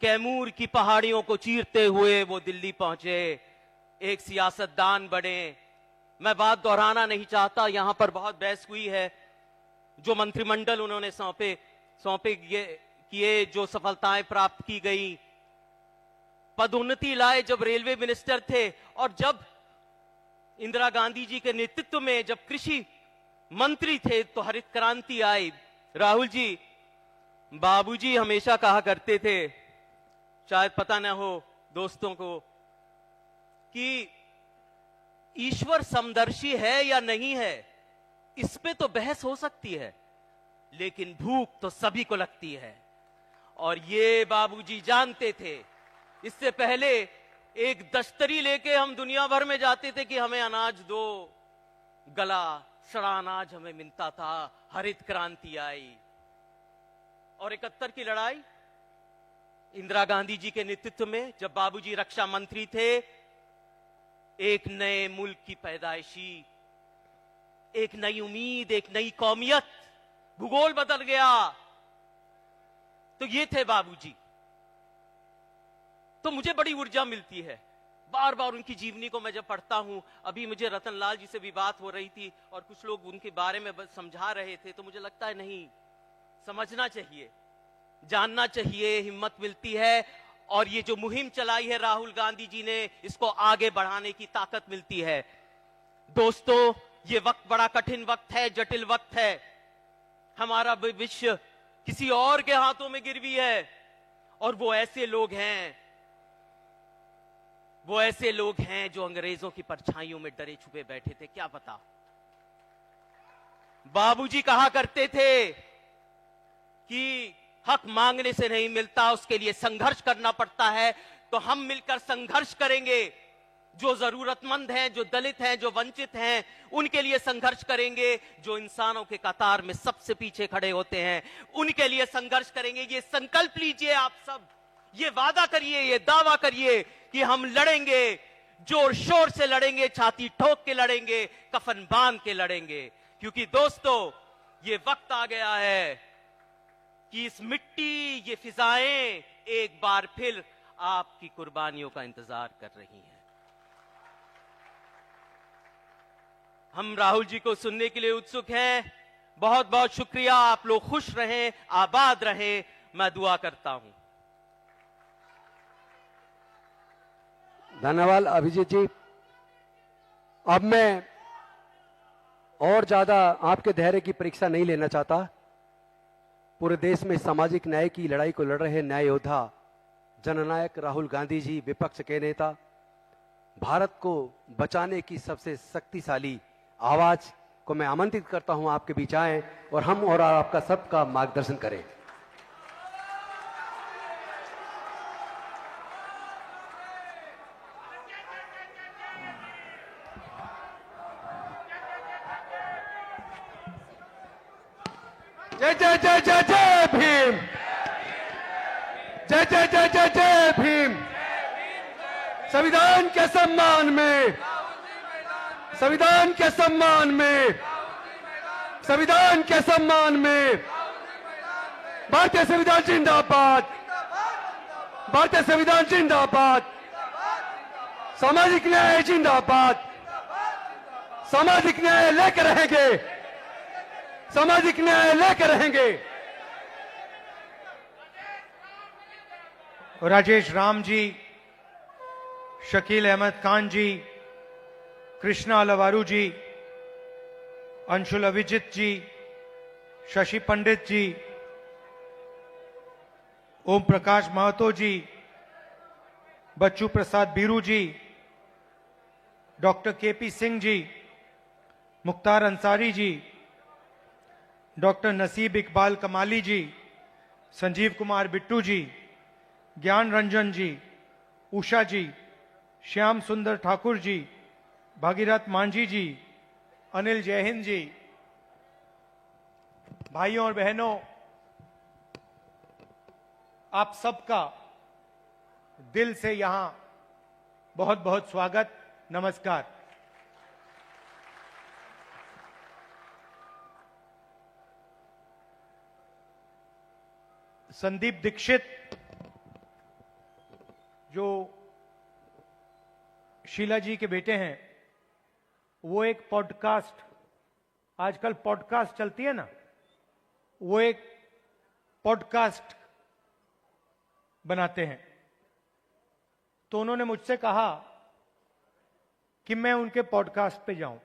H: कैमूर की पहाड़ियों को चीरते हुए वो दिल्ली पहुंचे, एक सियासतदान बने। मैं बात दोहराना नहीं चाहता, यहां पर बहुत बहस हुई है। जो मंत्रिमंडल उन्होंने सौंपे किए, जो सफलताएं प्राप्त की गई, पदोन्नति लाए जब रेलवे मिनिस्टर थे, और जब इंदिरा गांधी जी के नेतृत्व में जब कृषि मंत्री थे तो हरित क्रांति आई। राहुल जी, बाबूजी हमेशा कहा करते थे, शायद पता न हो दोस्तों को, कि ईश्वर समदर्शी है या नहीं है इस पे तो बहस हो सकती है, लेकिन भूख तो सभी को लगती है। और ये बाबूजी जानते थे। इससे पहले एक दस्तरी लेके हम दुनिया भर में जाते थे कि हमें अनाज दो, गला सड़ा अनाज हमें मिलता था। हरित क्रांति आई और 71 की लड़ाई इंदिरा गांधी जी के नेतृत्व में, जब बाबूजी रक्षा मंत्री थे, एक नए मुल्क की पैदाइशी, एक नई उम्मीद, एक नई कौमियत, भूगोल बदल गया। तो ये थे बाबूजी। तो मुझे बड़ी ऊर्जा मिलती है बार बार उनकी जीवनी को मैं जब पढ़ता हूं। अभी मुझे रतन लाल जी से भी बात हो रही थी और कुछ लोग उनके बारे में समझा रहे थे, तो मुझे लगता है नहीं, समझना चाहिए, जानना चाहिए, हिम्मत मिलती है। और ये जो मुहिम चलाई है राहुल गांधी जी ने, इसको आगे बढ़ाने की ताकत मिलती है। दोस्तों, ये वक्त बड़ा कठिन वक्त है, जटिल वक्त है। हमारा विश्व किसी और के हाथों में गिरवी है और वो ऐसे लोग हैं जो अंग्रेजों की परछाइयों में डरे छुपे बैठे थे, क्या पता। बाबूजी कहा करते थे कि हक मांगने से नहीं मिलता, उसके लिए संघर्ष करना पड़ता है। तो हम मिलकर संघर्ष करेंगे। जो जरूरतमंद हैं, जो दलित हैं, जो वंचित हैं, उनके लिए संघर्ष करेंगे। जो इंसानों के कतार में सबसे पीछे खड़े होते हैं, उनके लिए संघर्ष करेंगे। ये संकल्प लीजिए आप सब, ये वादा करिए, ये दावा करिए कि हम लड़ेंगे, जोर शोर से लड़ेंगे, छाती ठोक के लड़ेंगे, कफन बांध के लड़ेंगे। क्योंकि दोस्तों, ये वक्त आ गया है कि इस मिट्टी, ये फिजाएं एक बार फिर आपकी कुर्बानियों का इंतजार कर रही हैं। हम राहुल जी को सुनने के लिए उत्सुक हैं। बहुत बहुत शुक्रिया। आप लोग खुश रहें, आबाद रहें, मैं दुआ करता हूं।
A: धन्यवाद अभिजीत जी। अब मैं और ज्यादा आपके धैर्य की परीक्षा नहीं लेना चाहता। पूरे देश में सामाजिक न्याय की लड़ाई को लड़ रहे न्याय योद्धा, जननायक राहुल गांधी जी, विपक्ष के नेता, भारत को बचाने की सबसे शक्तिशाली आवाज को मैं आमंत्रित करता हूं आपके बीच आए और हम और आपका सबका मार्गदर्शन करें। जय जय जय जय जय भीम, जय जय जय जय जय भीम। संविधान के सम्मान में, संविधान के सम्मान में, संविधान के सम्मान में, भारतीय संविधान जिंदाबाद, भारतीय संविधान जिंदाबाद, सामाजिक न्याय जिंदाबाद, सामाजिक न्याय लेकर रहेंगे, सामाजिक न्याय लेकर रहेंगे।
I: राजेश राम जी, शकील अहमद खान जी, कृष्णा अलवारू जी, अंशुल अभिजित जी, शशि पंडित जी, ओम प्रकाश महतो जी, बच्चू प्रसाद बीरू जी, doctor KP Singh ji, Mukhtar Ansari ji, doctor नसीब इकबाल कमाली जी, संजीव कुमार बिट्टू जी, ज्ञान रंजन जी, उषा जी, श्याम सुंदर ठाकुर जी, भागीरथ मांझी जी, अनिल जयहिंद जी। भाइयों और बहनों, आप सबका दिल से यहां बहुत बहुत स्वागत, नमस्कार। संदीप दीक्षित, जो शीला जी के बेटे हैं, वो एक पॉडकास्ट, आजकल पॉडकास्ट चलती है ना, वो एक पॉडकास्ट बनाते हैं। तो उन्होंने मुझसे कहा कि मैं उनके पॉडकास्ट पे जाऊं।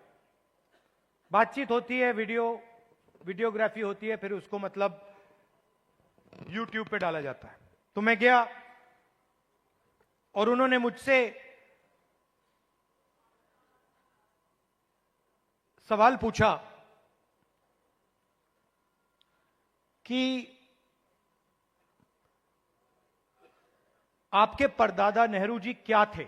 I: बातचीत होती है, वीडियोग्राफी होती है, फिर उसको मतलब YouTube पे डाला जाता है। तो मैं गया और उन्होंने मुझसे सवाल पूछा कि आपके परदादा नेहरू जी क्या थे?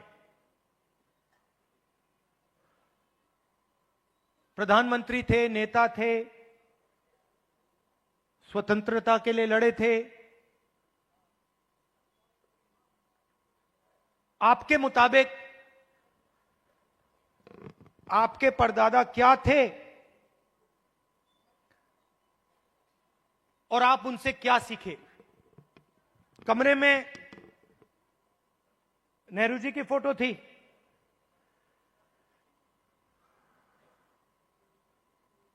I: प्रधानमंत्री थे, नेता थे, स्वतंत्रता के लिए लड़े थे। आपके मुताबिक आपके परदादा क्या थे और आप उनसे क्या सीखे? कमरे में नेहरू जी की फोटो थी,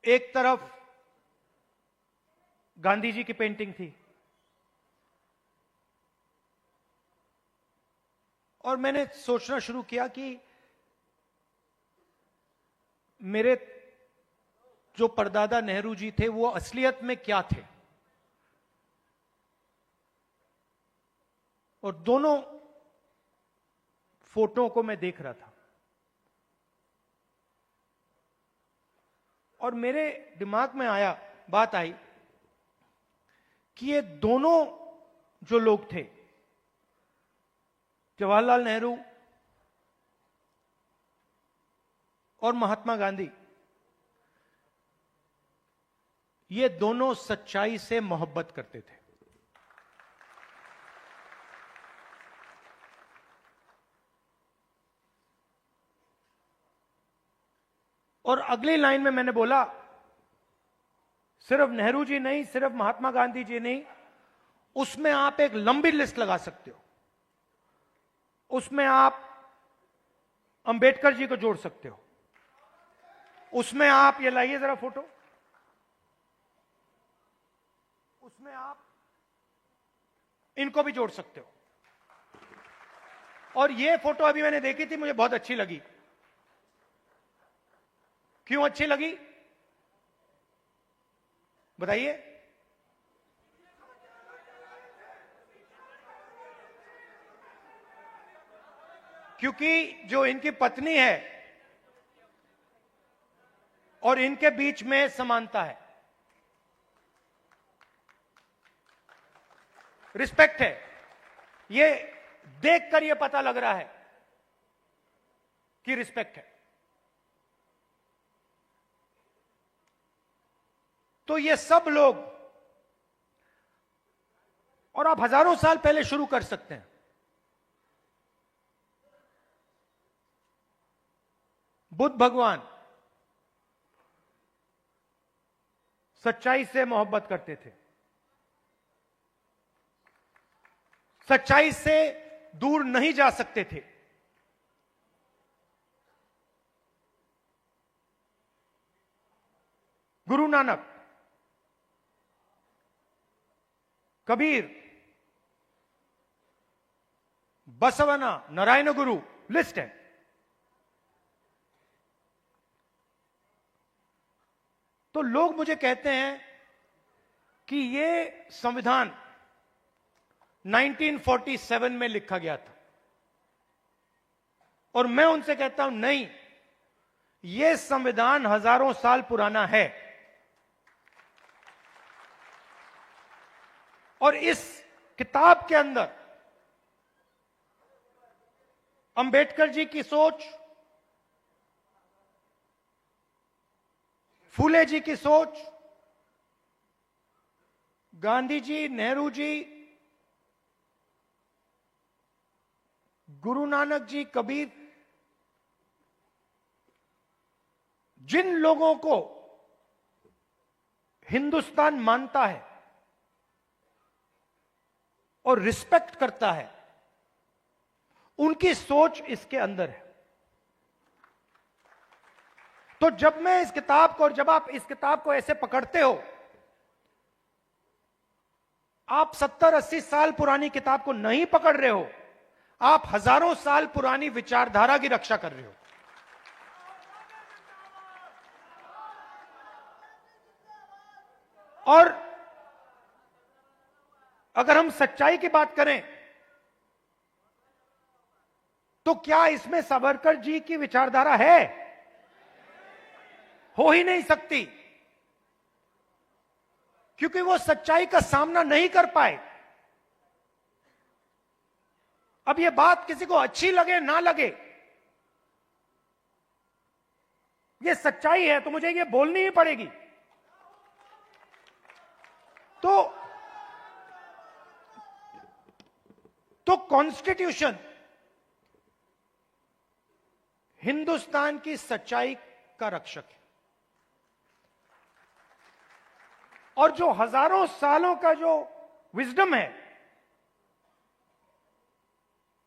I: एक तरफ गांधी जी की पेंटिंग थी, और मैंने सोचना शुरू किया कि मेरे जो परदादा नेहरू जी थे वो असलियत में क्या थे। और दोनों फोटो को मैं देख रहा था और मेरे दिमाग में बात आई कि ये दोनों जो लोग थे, जवाहरलाल नेहरू और महात्मा गांधी, ये दोनों सच्चाई से मोहब्बत करते थे। और अगली लाइन में मैंने बोला, सिर्फ नेहरू जी नहीं, सिर्फ महात्मा गांधी जी नहीं, उसमें आप एक लंबी लिस्ट लगा सकते हो। उसमें आप अंबेडकर जी को जोड़ सकते हो, उसमें आप, ये लाइए जरा फोटो, उसमें आप इनको भी जोड़ सकते हो। और ये फोटो अभी मैंने देखी थी, मुझे बहुत अच्छी लगी। क्यों अच्छी लगी बताइए? क्योंकि जो इनकी पत्नी है और इनके बीच में समानता है, रिस्पेक्ट है। ये देखकर ये पता लग रहा है कि रिस्पेक्ट है। तो ये सब लोग, और आप हजारों साल पहले शुरू कर सकते हैं। बुद्ध भगवान सच्चाई से मोहब्बत करते थे, सच्चाई से दूर नहीं जा सकते थे। गुरु नानक, कबीर, बसवना, नारायण गुरु, लिस्ट है। तो लोग मुझे कहते हैं कि ये संविधान 1947 में लिखा गया था, और मैं उनसे कहता हूं नहीं, ये संविधान हजारों साल पुराना है। और इस किताब के अंदर अंबेडकर जी की सोच, फूले जी की सोच, गांधी जी, नेहरू जी, गुरु नानक जी, कबीर, जिन लोगों को हिंदुस्तान मानता है और रिस्पेक्ट करता है, उनकी सोच इसके अंदर है। तो जब मैं इस किताब को, और जब आप इस किताब को ऐसे पकड़ते हो, आप 70-80 साल पुरानी किताब को नहीं पकड़ रहे हो, आप हजारों साल पुरानी विचारधारा की रक्षा कर रहे हो। और अगर हम सच्चाई की बात करें तो क्या इसमें सावरकर जी की विचारधारा है? हो ही नहीं सकती, क्योंकि वो सच्चाई का सामना नहीं कर पाए। अब ये बात किसी को अच्छी लगे ना लगे, ये सच्चाई है, तो मुझे ये बोलनी ही पड़ेगी। तो कॉन्स्टिट्यूशन हिंदुस्तान की सच्चाई का रक्षक है, और जो हजारों सालों का जो विजडम है,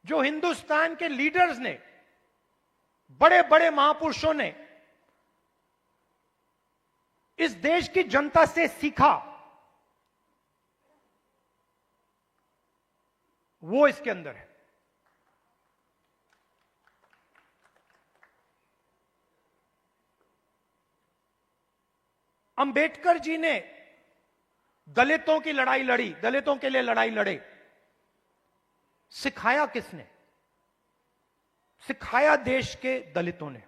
I: जो हिंदुस्तान के लीडर्स ने, बड़े बड़े महापुरुषों ने इस देश की जनता से सीखा, वो इसके अंदर है। अंबेडकर जी ने दलितों की लड़ाई लड़ी, दलितों के लिए लड़ाई लड़े। सिखाया किसने? सिखाया देश के दलितों ने।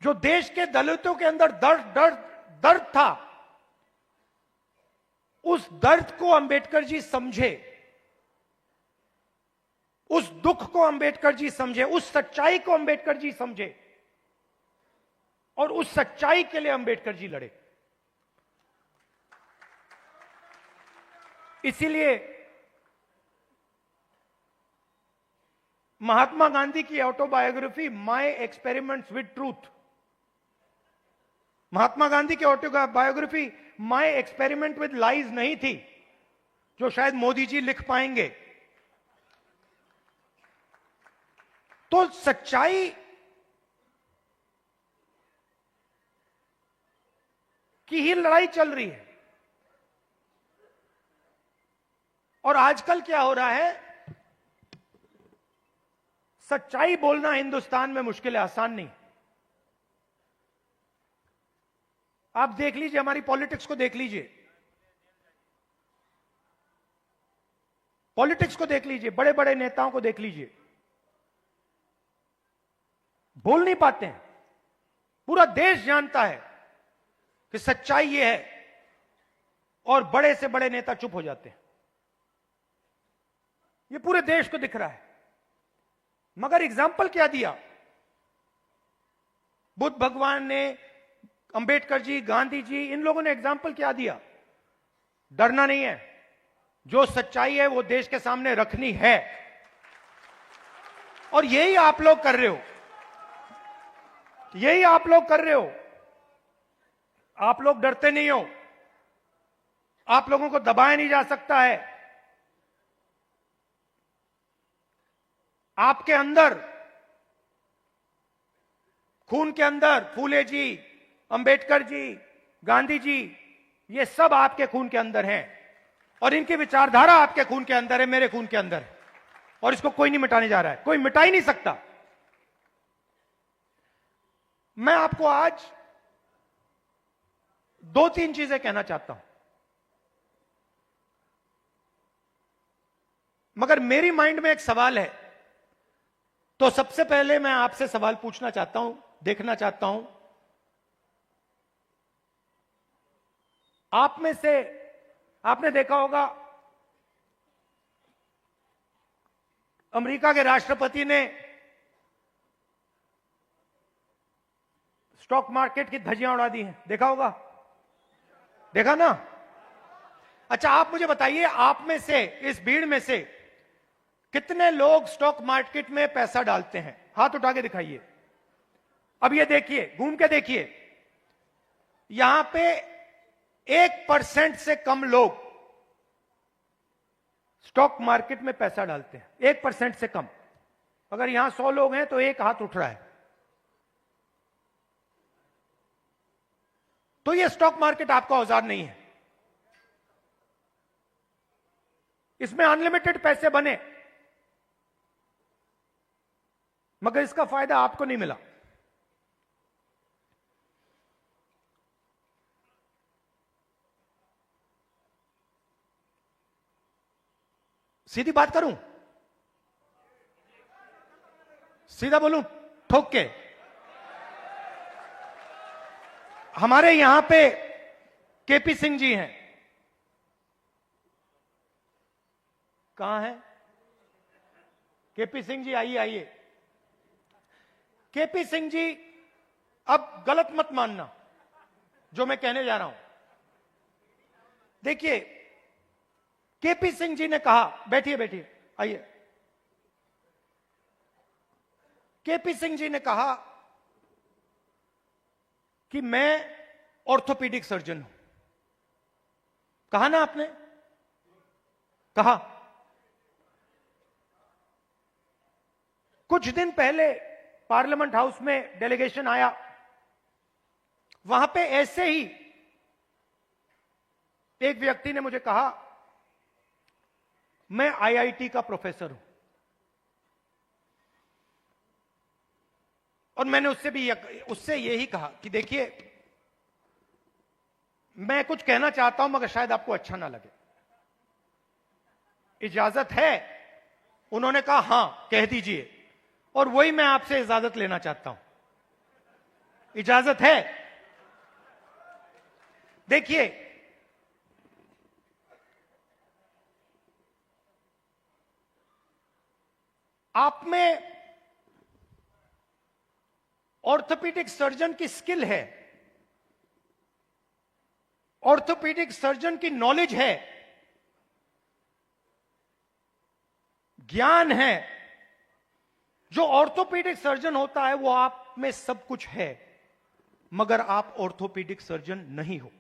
I: जो देश के दलितों के अंदर दर्द था, उस दर्द को अंबेडकर जी समझे, उस दुख को अंबेडकर जी समझे, उस सच्चाई को अंबेडकर जी समझे, और उस सच्चाई के लिए अंबेडकर जी लड़े। इसीलिए महात्मा गांधी की autobiography my experiments with truth, Mahatma Gandhi की autobiography my experiment with lies नहीं थी, जो शायद मोदी जी लिख पाएंगे। तो सच्चाई की ही लड़ाई चल रही है। और आजकल क्या हो रहा है, सच्चाई बोलना हिंदुस्तान में मुश्किल है, आसान नहीं। आप देख लीजिए, हमारी पॉलिटिक्स को देख लीजिए, पॉलिटिक्स को देख लीजिए, बड़े बड़े नेताओं को देख लीजिए, बोल नहीं पाते हैं। पूरा देश जानता है कि सच्चाई ये है, और बड़े से बड़े नेता चुप हो जाते हैं। ये पूरे देश को दिख रहा है। मगर एग्जाम्पल क्या दिया? बुद्ध भगवान ने, अंबेडकर जी, गांधी जी, इन लोगों ने एग्जाम्पल क्या दिया? डरना नहीं है, जो सच्चाई है वो देश के सामने रखनी है, और यही आप लोग कर रहे हो, यही आप लोग कर रहे हो। आप लोग डरते नहीं हो, आप लोगों को दबाया नहीं जा सकता है। आपके अंदर, खून के अंदर, फूले जी, अंबेडकर जी, गांधी जी, ये सब आपके खून के अंदर हैं, और इनकी विचारधारा आपके खून के अंदर है, मेरे खून के अंदर है, और इसको कोई नहीं मिटाने जा रहा है, कोई मिटा ही नहीं सकता। मैं आपको आज दो तीन चीजें कहना चाहता हूं, मगर मेरी माइंड में एक सवाल है। तो सबसे पहले मैं आपसे सवाल पूछना चाहता हूं, देखना चाहता हूं, आप में से, आपने देखा होगा अमेरिका के राष्ट्रपति ने स्टॉक मार्केट की धज्जियां उड़ा दी हैं, देखा होगा? देखा ना? अच्छा, आप मुझे बताइए, आप में से, इस भीड़ में से कितने लोग स्टॉक मार्केट में पैसा डालते हैं? हाथ उठा के दिखाइए। अब ये देखिए, घूम के देखिए, यहां पे 1% से कम लोग स्टॉक मार्केट में पैसा डालते हैं, 1% से कम। अगर यहां 100 लोग हैं तो एक हाथ उठ रहा है। तो ये स्टॉक मार्केट आपका औजार नहीं है, इसमें अनलिमिटेड पैसे बने, मगर इसका फायदा आपको नहीं मिला। सीधी बात करूं, सीधा बोलूं, ठोक के। हमारे यहां पे केपी सिंह जी हैं, कहां हैं केपी सिंह जी? आइए आइए। केपी सिंह जी, अब गलत मत मानना जो मैं कहने जा रहा हूं। देखिए, केपी सिंह जी ने कहा, बैठिए बैठिए, आइए। केपी सिंह जी ने कहा कि मैं ऑर्थोपीडिक सर्जन हूं। कहा ना आपने? कहा। कुछ दिन पहले पार्लियामेंट हाउस में डेलीगेशन आया, वहां पे ऐसे ही एक व्यक्ति ने मुझे कहा, मैं आईआईटी का प्रोफेसर हूं। और मैंने उससे यही कहा कि देखिए, मैं कुछ कहना चाहता हूं मगर शायद आपको अच्छा ना लगे, इजाजत है? उन्होंने कहा हां, कह दीजिए। और वही मैं आपसे इजाजत लेना चाहता हूं, इजाजत है? देखिए, आप में ऑर्थोपीडिक सर्जन की स्किल है, ऑर्थोपीडिक सर्जन की नॉलेज है, ज्ञान है। जो ऑर्थोपीडिक सर्जन होता है वो आप में सब कुछ है, मगर आप ऑर्थोपीडिक सर्जन नहीं हो।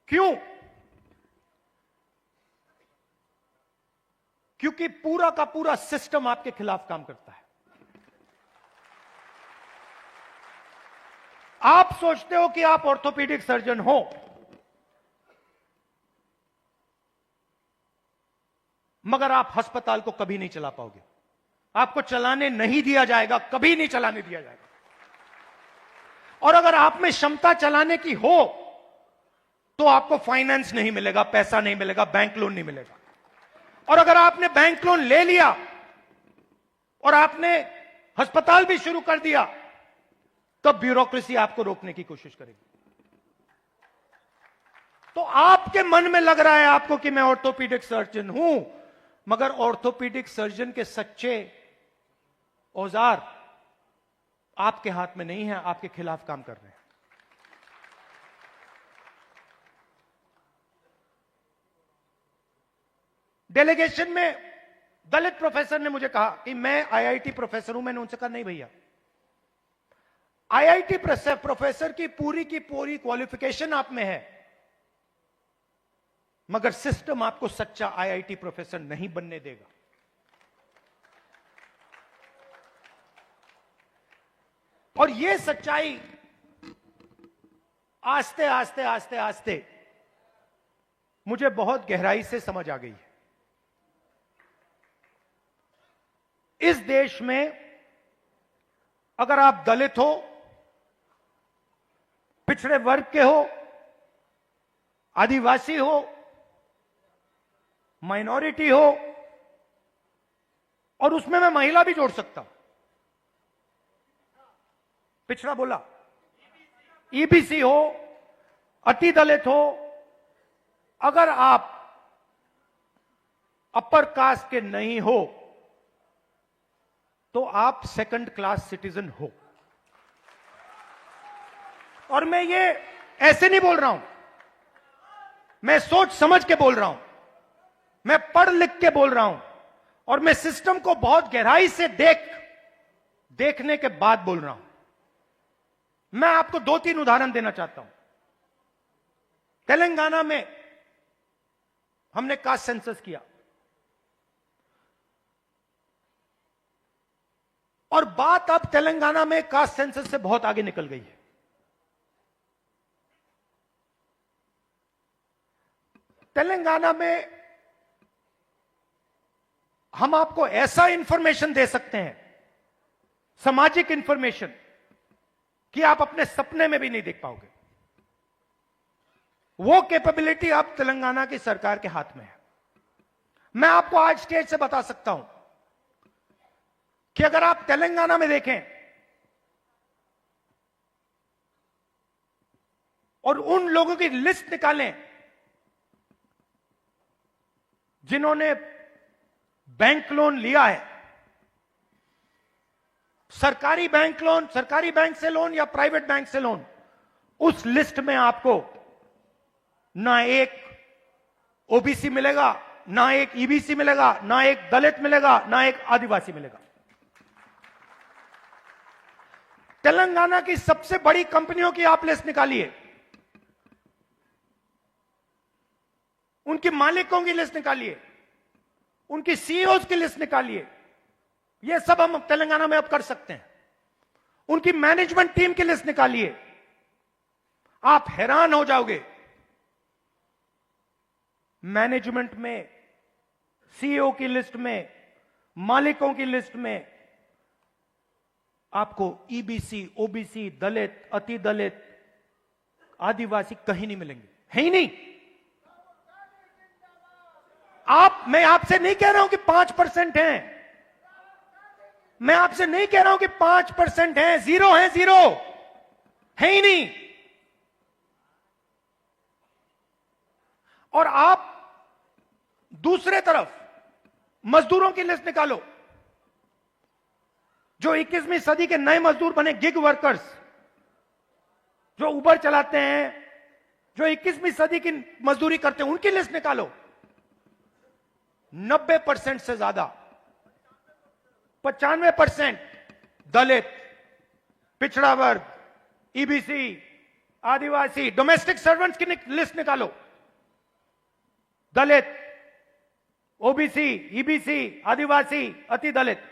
I: क्यों? क्योंकि पूरा का पूरा सिस्टम आपके खिलाफ काम करता है। आप सोचते हो कि आप ऑर्थोपीडिक सर्जन हो, मगर आप अस्पताल को कभी नहीं चला पाओगे। आपको चलाने नहीं दिया जाएगा, कभी नहीं चलाने दिया जाएगा। और अगर आप में क्षमता चलाने की हो तो आपको फाइनेंस नहीं मिलेगा, पैसा नहीं मिलेगा, बैंक लोन नहीं मिलेगा। और अगर आपने बैंक लोन ले लिया और आपने अस्पताल भी शुरू कर दिया, तब ब्यूरोक्रेसी आपको रोकने की कोशिश करेगी। तो आपके मन में लग रहा है आपको कि मैं ऑर्थोपीडिक सर्जन हूं, मगर ऑर्थोपीडिक सर्जन के सच्चे औजार आपके हाथ में नहीं है, आपके खिलाफ काम कर रहे हैं। डेलीगेशन में दलित प्रोफेसर ने मुझे कहा कि मैं आईआईटी प्रोफेसर हूं। मैंने उनसे कहा नहीं भैया, आईआईटी प्रोफेसर की पूरी क्वालिफिकेशन आप में है, मगर सिस्टम आपको सच्चा आईआईटी प्रोफेसर नहीं बनने देगा। और यह सच्चाई आस्ते आस्ते आस्ते आस्ते मुझे बहुत गहराई से समझ आ गई है। इस देश में अगर आप दलित हो, पिछड़े वर्ग के हो, आदिवासी हो, माइनॉरिटी हो, और उसमें मैं महिला भी जोड़ सकता हूं, पिछड़ा बोला, ईबीसी हो, अति दलित हो, अगर आप अपर कास्ट के नहीं हो तो आप सेकंड क्लास सिटीजन हो। और मैं ये ऐसे नहीं बोल रहा हूं, मैं सोच समझ के बोल रहा हूं, मैं पढ़ लिख के बोल रहा हूं, और मैं सिस्टम को बहुत गहराई से देखने के बाद बोल रहा हूं। मैं आपको 2-3 उदाहरण देना चाहता हूं। तेलंगाना में हमने कास्ट सेंसस किया, और बात अब तेलंगाना में कास्ट सेंसस से बहुत आगे निकल गई है। तेलंगाना में हम आपको ऐसा इंफॉर्मेशन दे सकते हैं, सामाजिक इंफॉर्मेशन, कि आप अपने सपने में भी नहीं देख पाओगे। वो कैपेबिलिटी अब तेलंगाना की सरकार के हाथ में है। मैं आपको आज स्टेज से बता सकता हूं कि अगर आप तेलंगाना में देखें और उन लोगों की लिस्ट निकालें जिन्होंने बैंक लोन लिया है, सरकारी बैंक लोन, सरकारी बैंक से लोन या प्राइवेट बैंक से लोन, उस लिस्ट में आपको ना एक ओबीसी मिलेगा, ना एक ईबीसी मिलेगा, ना एक दलित मिलेगा, ना एक आदिवासी मिलेगा। तेलंगाना की सबसे बड़ी कंपनियों की आप लिस्ट निकालिए, उनके मालिकों की लिस्ट निकालिए, उनकी सीईओज की लिस्ट निकालिए। यह सब हम तेलंगाना में अब कर सकते हैं। उनकी मैनेजमेंट टीम की लिस्ट निकालिए, आप हैरान हो जाओगे। मैनेजमेंट में, सीईओ की लिस्ट में, मालिकों की लिस्ट में आपको ईबीसी, ओबीसी, दलित, अति दलित, आदिवासी कहीं नहीं मिलेंगे, है ही नहीं। मैं आपसे नहीं कह रहा हूं कि 5% हैं, मैं आपसे नहीं कह रहा हूं कि 5% हैं, जीरो है, जीरो है ही नहीं। और आप दूसरे तरफ मजदूरों की लिस्ट निकालो, जो 21वीं सदी के नए मजदूर बने, गिग वर्कर्स, जो उबर चलाते हैं, जो 21वीं सदी की मजदूरी करते हैं, उनकी लिस्ट निकालो। 90% से ज्यादा, 95% दलित, पिछड़ा वर्ग, ईबीसी, आदिवासी, डोमेस्टिक सर्वेंट्स की लिस्ट निकालो। दलित, ओबीसी, ईबीसी, आदिवासी, अति दलित।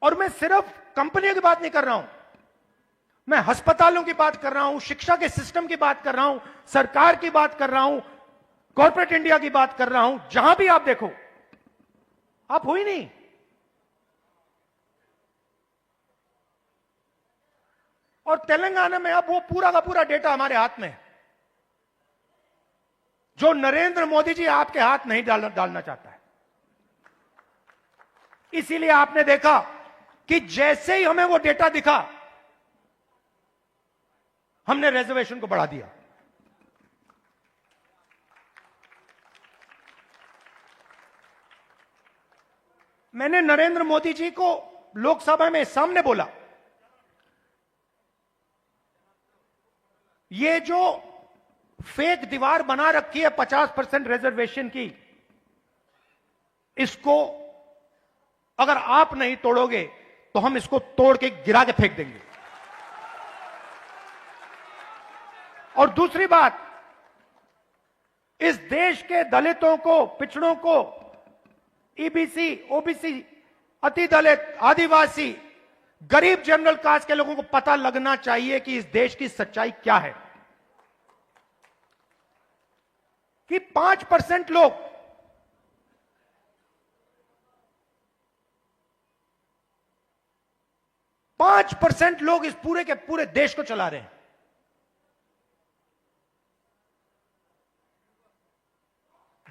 I: और मैं सिर्फ कंपनियों की बात नहीं कर रहा हूं, मैं अस्पतालों की बात कर रहा हूं, शिक्षा के सिस्टम की बात कर रहा हूं, सरकार की बात कर रहा हूं, कॉर्पोरेट इंडिया की बात कर रहा हूं। जहां भी आप देखो, आप हो ही नहीं। और तेलंगाना में अब वो पूरा का पूरा डेटा हमारे हाथ में है, जो नरेंद्र मोदी जी आपके हाथ नहीं डालना चाहता है। इसीलिए आपने देखा कि जैसे ही हमें वो डेटा दिखा, हमने रिजर्वेशन को बढ़ा दिया। मैंने नरेंद्र मोदी जी को लोकसभा में सामने बोला, ये जो फेक दीवार बना रखी है 50% रिजर्वेशन की, इसको अगर आप नहीं तोड़ोगे तो हम इसको तोड़ के गिरा के फेंक देंगे। और दूसरी बात, इस देश के दलितों को, पिछड़ों को, ईबीसी, ओबीसी, अति दलित, आदिवासी, गरीब जनरल कास्ट के लोगों को पता लगना चाहिए कि इस देश की सच्चाई क्या है। कि 5% लोग इस पूरे के पूरे देश को चला रहे हैं।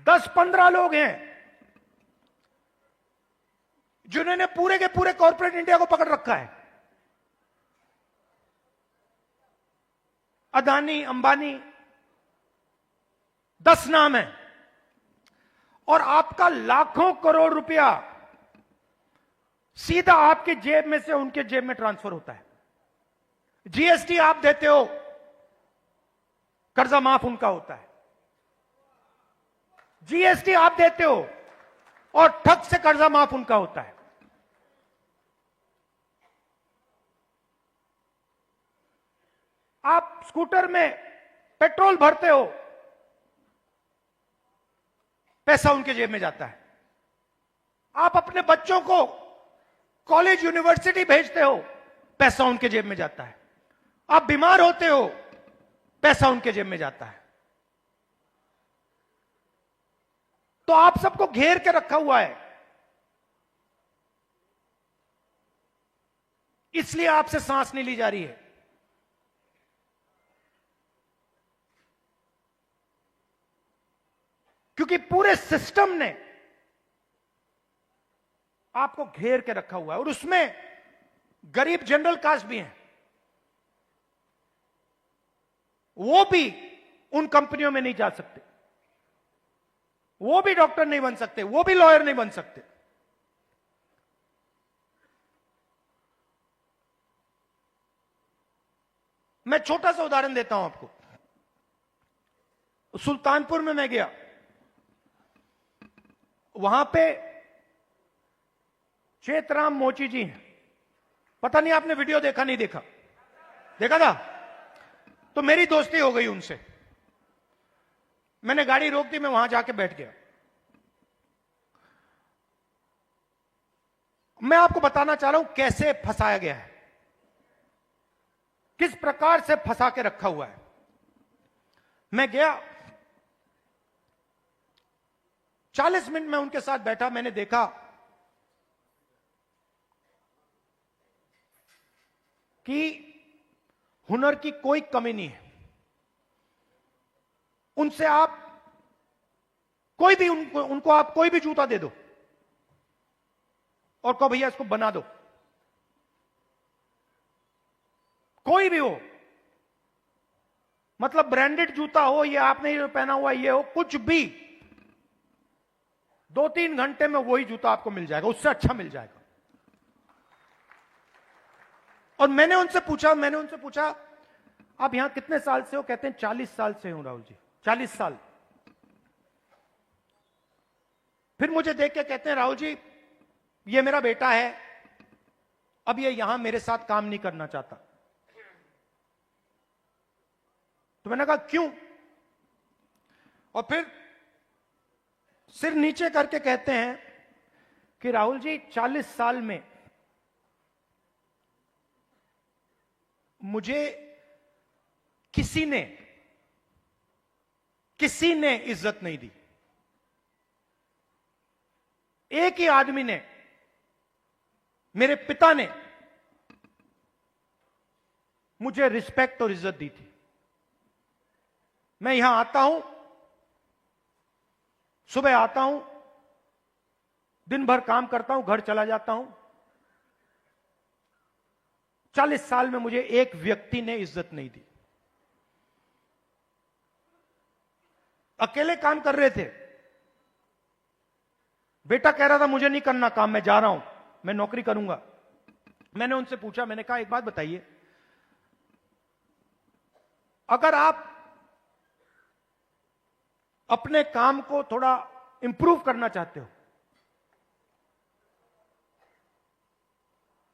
I: 10-15 लोग हैं जिन्होंने पूरे के पूरे कॉर्पोरेट इंडिया को पकड़ रखा है। अदानी, अंबानी, 10 नाम है। और आपका लाखों करोड़ रुपया सीधा आपके जेब में से उनके जेब में ट्रांसफर होता है। जीएसटी आप देते हो, कर्जा माफ उनका होता है। जीएसटी आप देते हो और ठग से कर्जा माफ उनका होता है। आप स्कूटर में पेट्रोल भरते हो, पैसा उनके जेब में जाता है। आप अपने बच्चों को कॉलेज, यूनिवर्सिटी भेजते हो, पैसा उनके जेब में जाता है। आप बीमार होते हो, पैसा उनके जेब में जाता है। तो आप सबको घेर के रखा हुआ है। इसलिए आपसे सांस नहीं ली जा रही है। क्योंकि पूरे सिस्टम ने आपको घेर के रखा हुआ है, और उसमें गरीब जनरल कास्ट भी हैं, वो भी उन कंपनियों में नहीं जा सकते, वो भी डॉक्टर नहीं बन सकते, वो भी लॉयर नहीं बन सकते। मैं छोटा सा उदाहरण देता हूं आपको। सुल्तानपुर में मैं गया, वहां पे चेतराम मोची जी हैं। पता नहीं आपने वीडियो देखा नहीं देखा? देखा था? तो मेरी दोस्ती हो गई उनसे। मैंने गाड़ी रोक दी, मैं वहां जाके बैठ गया। मैं आपको बताना चाह रहा हूं कैसे फंसाया गया है, किस प्रकार से फंसा के रखा हुआ है। मैं गया, 40 मिनट में उनके साथ बैठा। मैंने देखा कि हुनर की कोई कमी नहीं है। उनसे आप कोई भी उनको आप कोई भी जूता दे दो और कहो भैया इसको बना दो, कोई भी हो, मतलब ब्रांडेड जूता हो, ये आपने ये पहना हुआ ये हो, कुछ भी, 2-3 घंटे में वही जूता आपको मिल जाएगा, उससे अच्छा मिल जाएगा। और मैंने उनसे पूछा आप यहां कितने साल से हो? कहते हैं 40 साल से हूं राहुल जी, 40 साल। फिर मुझे देख के कहते हैं राहुल जी ये मेरा बेटा है, अब ये यहां मेरे साथ काम नहीं करना चाहता। तो मैंने कहा क्यों? और फिर सिर नीचे करके कहते हैं कि राहुल जी 40 साल में मुझे किसी ने इज्जत नहीं दी। एक ही आदमी ने, मेरे पिता ने मुझे रिस्पेक्ट और इज्जत दी थी। मैं यहां आता हूं, सुबह आता हूं, दिन भर काम करता हूं, घर चला जाता हूं। 40 साल में मुझे एक व्यक्ति ने इज्जत नहीं दी। अकेले काम कर रहे थे, बेटा कह रहा था मुझे नहीं करना काम, मैं जा रहा हूं, मैं नौकरी करूंगा। मैंने उनसे पूछा, मैंने कहा एक बात बताइए, अगर आप अपने काम को थोड़ा इंप्रूव करना चाहते हो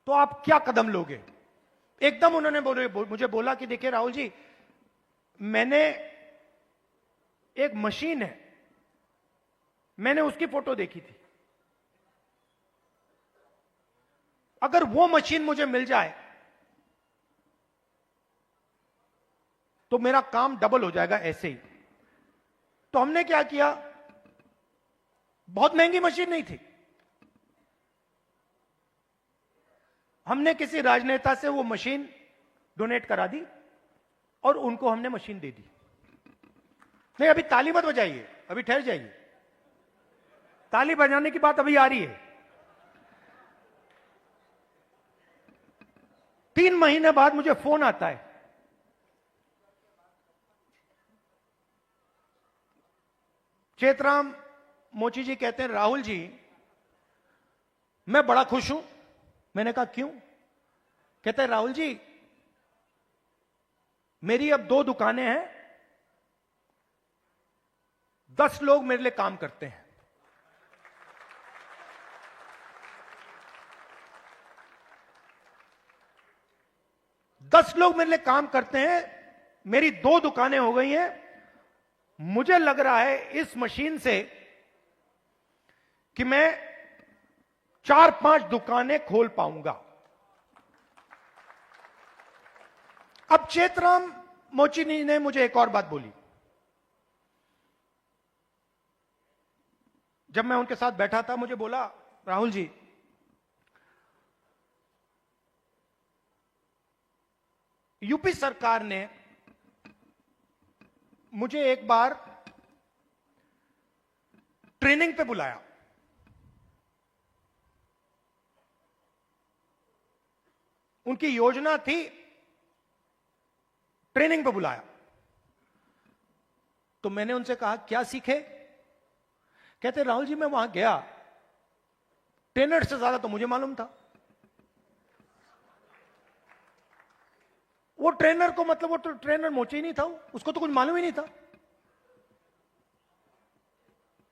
I: तो आप क्या कदम लोगे? एकदम उन्होंने मुझे बोला कि देखिए राहुल जी, मैंने एक मशीन है, मैंने उसकी फोटो देखी थी, अगर वो मशीन मुझे मिल जाए तो मेरा काम डबल हो जाएगा ऐसे ही। तो हमने क्या किया, बहुत महंगी मशीन नहीं थी, हमने किसी राजनेता से वो मशीन डोनेट करा दी और उनको हमने मशीन दे दी। नहीं अभी ताली मत बजाइए, अभी ठहर जाइए, ताली बजाने की बात अभी आ रही है। 3 महीने बाद मुझे फोन आता है, चेतराम मोची जी कहते हैं राहुल जी मैं बड़ा खुश हूं। मैंने कहा क्यों? कहते हैं राहुल जी मेरी अब 2 दुकानें हैं, 10 लोग मेरे लिए काम करते हैं। दस लोग मेरे लिए काम करते हैं, मेरी 2 दुकानें हो गई हैं। मुझे लग रहा है इस मशीन से कि मैं 4-5 दुकानें खोल पाऊंगा। अब चेतराम मोची ने मुझे एक और बात बोली। जब मैं उनके साथ बैठा था, मुझे बोला राहुल जी यूपी सरकार ने मुझे एक बार ट्रेनिंग पे बुलाया। उनकी योजना थी, ट्रेनिंग पे बुलाया। तो मैंने उनसे कहा क्या सीखे? कहते राहुल जी मैं वहां गया, ट्रेनर से ज्यादा तो मुझे मालूम था। वो ट्रेनर को मतलब वो तो ट्रेनर मोचे ही नहीं था, उसको तो कुछ मालूम ही नहीं था।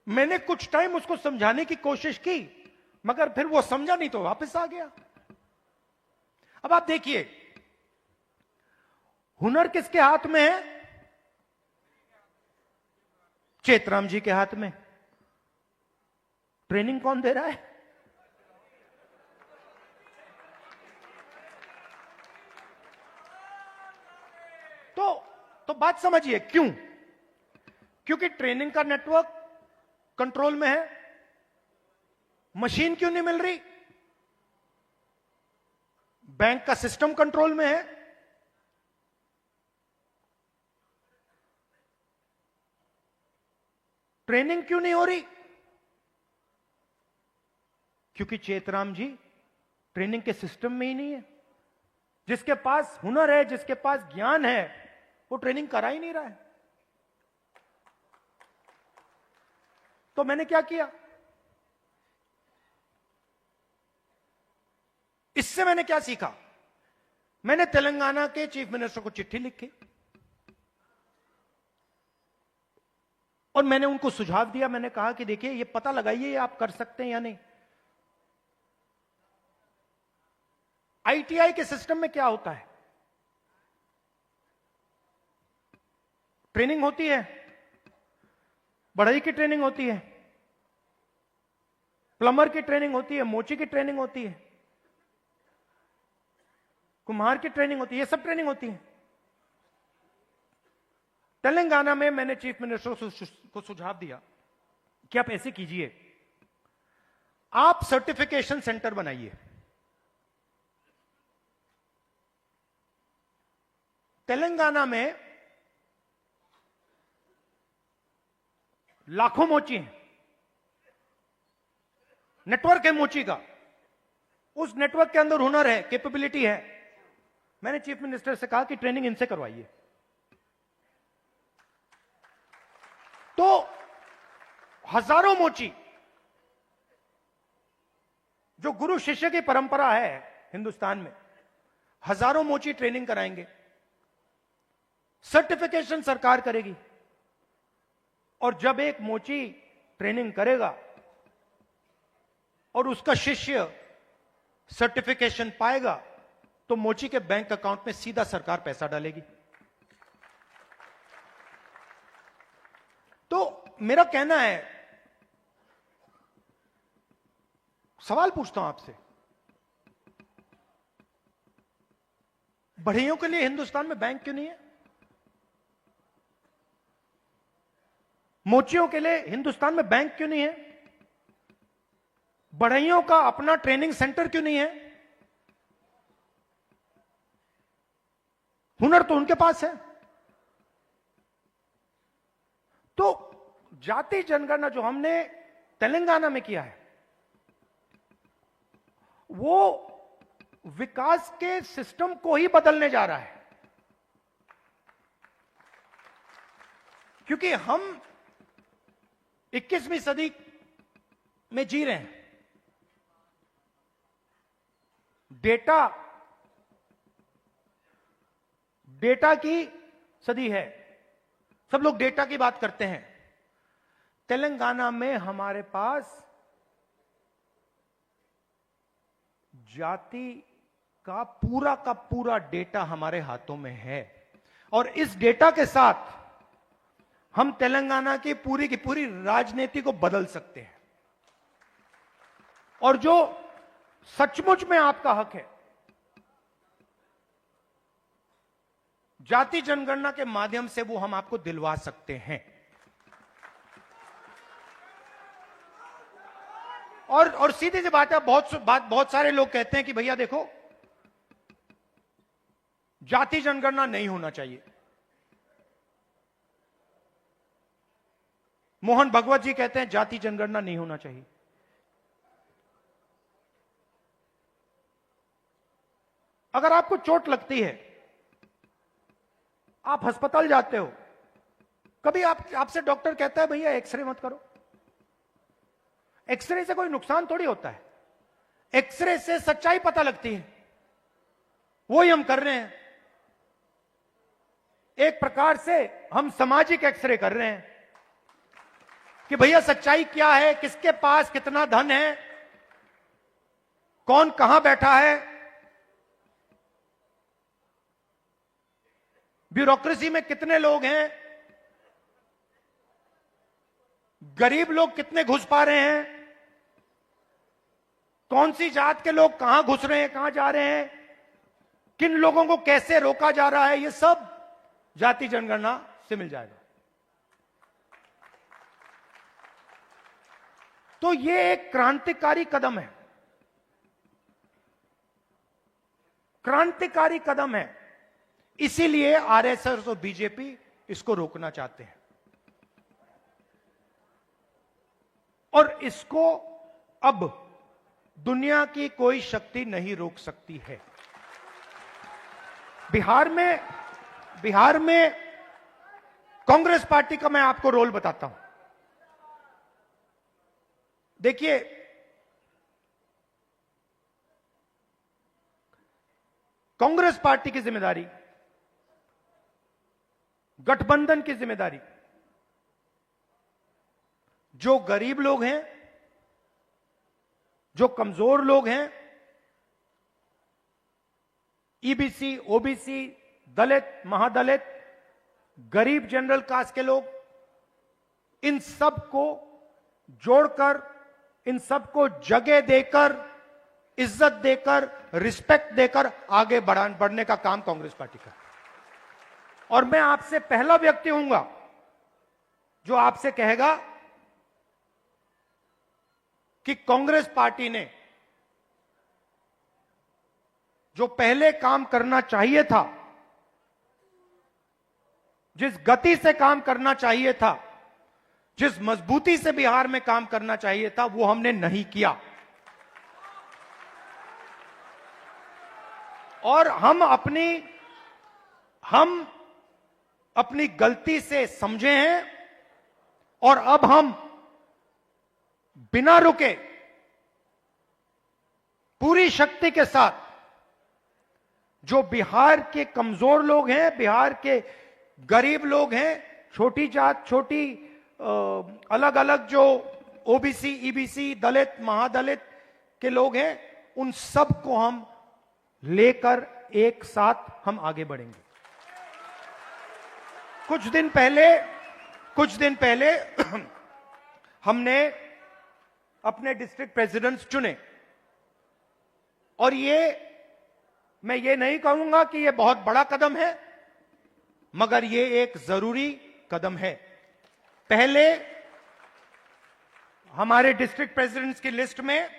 I: मैंने कुछ टाइम उसको समझाने की कोशिश की, मगर फिर वो समझा नहीं तो वापस आ गया। अब आप देखिए, हुनर किसके हाथ में है? चेतराम जी के हाथ में। ट्रेनिंग कौन दे रहा है? तो बात समझिए क्यों? क्योंकि ट्रेनिंग का नेटवर्क कंट्रोल में है। मशीन क्यों नहीं मिल रही? बैंक का सिस्टम कंट्रोल में है। ट्रेनिंग क्यों नहीं हो रही? क्योंकि चेतराम जी ट्रेनिंग के सिस्टम में ही नहीं है। जिसके पास हुनर है, जिसके पास ज्ञान है, वो ट्रेनिंग करा ही नहीं रहा है। तो मैंने क्या किया? इससे मैंने क्या सीखा? मैंने तेलंगाना के चीफ मिनिस्टर को चिट्ठी लिखी और मैंने उनको सुझाव दिया। मैंने कहा कि देखिए, ये पता लगाइए ये आप कर सकते हैं या नहीं। आईटीआई के सिस्टम में क्या होता है? ट्रेनिंग होती है, बढ़ई की ट्रेनिंग होती है, प्लम्बर की ट्रेनिंग होती है, मोची की ट्रेनिंग होती है, कुम्हार की ट्रेनिंग होती है, ये सब ट्रेनिंग होती है। तेलंगाना में मैंने चीफ मिनिस्टर को सुझाव दिया कि आप ऐसे कीजिए, आप सर्टिफिकेशन सेंटर बनाइए। तेलंगाना में लाखों मोची हैं, नेटवर्क है मोची का, उस नेटवर्क के अंदर हुनर है, कैपेबिलिटी है। मैंने चीफ मिनिस्टर से कहा कि ट्रेनिंग इनसे करवाइए। तो हजारों मोची, जो गुरु शिष्य की परंपरा है हिंदुस्तान में, हजारों मोची ट्रेनिंग कराएंगे। सर्टिफिकेशन सरकार करेगी, और जब एक मोची ट्रेनिंग करेगा और उसका शिष्य सर्टिफिकेशन पाएगा, तो मोची के बैंक अकाउंट में सीधा सरकार पैसा डालेगी। तो मेरा कहना है, सवाल पूछता हूं आपसे, बढ़इयों के लिए हिंदुस्तान में बैंक क्यों नहीं है? मोचियों के लिए हिंदुस्तान में बैंक क्यों नहीं है? बढ़इयों का अपना ट्रेनिंग सेंटर क्यों नहीं है? हुनर तो उनके पास है। तो जाति जनगणना जो हमने तेलंगाना में किया है, वो विकास के सिस्टम को ही बदलने जा रहा है। क्योंकि हम 21वीं सदी में जी रहे हैं। डेटा की सदी है, सब लोग डेटा की बात करते हैं। तेलंगाना में हमारे पास जाति का पूरा डेटा हमारे हाथों में है, और इस डेटा के साथ हम तेलंगाना की पूरी राजनीति को बदल सकते हैं। और जो सचमुच में आपका हक है, जाति जनगणना के माध्यम से वो हम आपको दिलवा सकते हैं। और सीधी सी बात है, बहुत सारे लोग कहते हैं कि भैया देखो, जाति जनगणना नहीं होना चाहिए। मोहन भगवत जी कहते हैं जाति जनगणना नहीं होना चाहिए। अगर आपको चोट लगती है, आप अस्पताल जाते हो, कभी आपसे डॉक्टर कहता है भैया एक्सरे मत करो। एक्सरे से कोई नुकसान थोड़ी होता है, एक्सरे से सच्चाई पता लगती है। वही हम कर रहे हैं, एक प्रकार से हम सामाजिक एक्सरे कर रहे हैं कि भैया सच्चाई क्या है, किसके पास कितना धन है, कौन कहां बैठा है, ब्यूरोक्रेसी में कितने लोग हैं, गरीब लोग कितने घुस पा रहे हैं, कौन सी जात के लोग कहां घुस रहे हैं, कहां जा रहे हैं, किन लोगों को कैसे रोका जा रहा है, ये सब जाति जनगणना से मिल जाएगा। तो ये एक क्रांतिकारी कदम है, क्रांतिकारी कदम है। इसीलिए आरएसएस और बीजेपी इसको रोकना चाहते हैं और इसको अब दुनिया की कोई शक्ति नहीं रोक सकती है। बिहार में कांग्रेस पार्टी का मैं आपको रोल बताता हूं। देखिए, कांग्रेस पार्टी की जिम्मेदारी, गठबंधन की जिम्मेदारी, जो गरीब लोग हैं, जो कमजोर लोग हैं, ईबीसी, ओबीसी, दलित, महादलित, गरीब जनरल कास्ट के लोग, इन सब को जोड़कर, इन सबको जगह देकर, इज्जत देकर, रिस्पेक्ट देकर आगे बढ़ने का काम कांग्रेस पार्टी का। और मैं आपसे पहला व्यक्ति हूंगा जो आपसे कहेगा कि कांग्रेस पार्टी ने जो पहले काम करना चाहिए था, जिस गति से काम करना चाहिए था, जिस मजबूती से बिहार में काम करना चाहिए था, वो हमने नहीं किया। और हम अपनी गलती से समझे हैं और अब हम बिना रुके पूरी शक्ति के साथ जो बिहार के कमजोर लोग हैं, बिहार के गरीब लोग हैं, छोटी जात, छोटी अलग अलग जो ओबीसी, ईबीसी, दलित, महादलित के लोग हैं, उन सब को हम लेकर एक साथ हम आगे बढ़ेंगे। कुछ दिन पहले हमने अपने डिस्ट्रिक्ट प्रेसिडेंट्स चुने और मैं ये नहीं कहूंगा कि ये बहुत बड़ा कदम है, मगर ये एक जरूरी कदम है। पहले हमारे डिस्ट्रिक्ट प्रेसिडेंट्स की लिस्ट में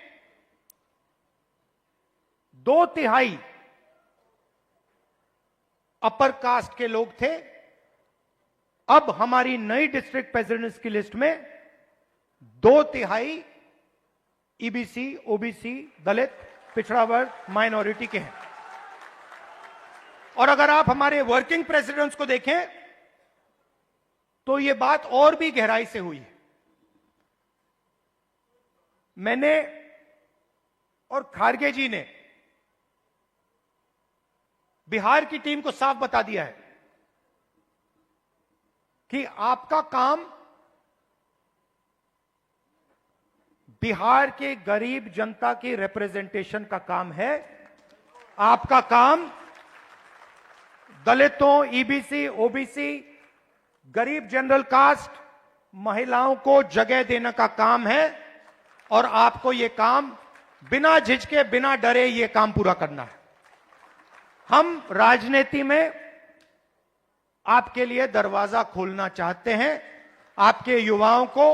I: 2/3 अपर कास्ट के लोग थे। अब हमारी नई डिस्ट्रिक्ट प्रेसिडेंट्स की लिस्ट में 2/3 ईबीसी, ओबीसी, दलित, पिछड़ा वर्ग, माइनॉरिटी के हैं। और अगर आप हमारे वर्किंग प्रेसिडेंट्स को देखें तो यह बात और भी गहराई से हुई है। मैंने और खारगे जी ने बिहार की टीम को साफ बता दिया है कि आपका काम बिहार के गरीब जनता की रिप्रेजेंटेशन का काम है। आपका काम दलितों, ईबीसी, ओबीसी, गरीब जनरल कास्ट, महिलाओं को जगह देने का काम है और आपको यह काम बिना झिझके, बिना डरे यह काम पूरा करना है। हम राजनीति में आपके लिए दरवाजा खोलना चाहते हैं। आपके युवाओं को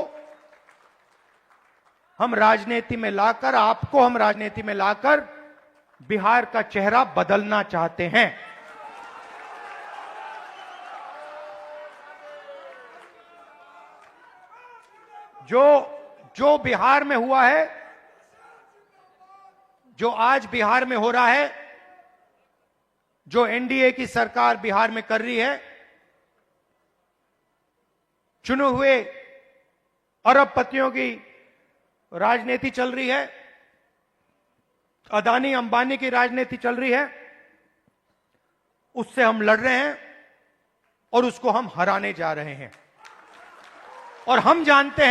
I: हम राजनीति में लाकर, आपको हम राजनीति में लाकर बिहार का चेहरा बदलना चाहते हैं। जो बिहार में हुआ है, जो आज बिहार में हो रहा है, जो एनडीए की सरकार बिहार में कर रही है, चुने हुए अरबपतियों की राजनीति चल रही है, अदानी अंबानी की राजनीति चल रही है, उससे हम लड़ रहे हैं और उसको हम हराने जा रहे हैं। और हम जानते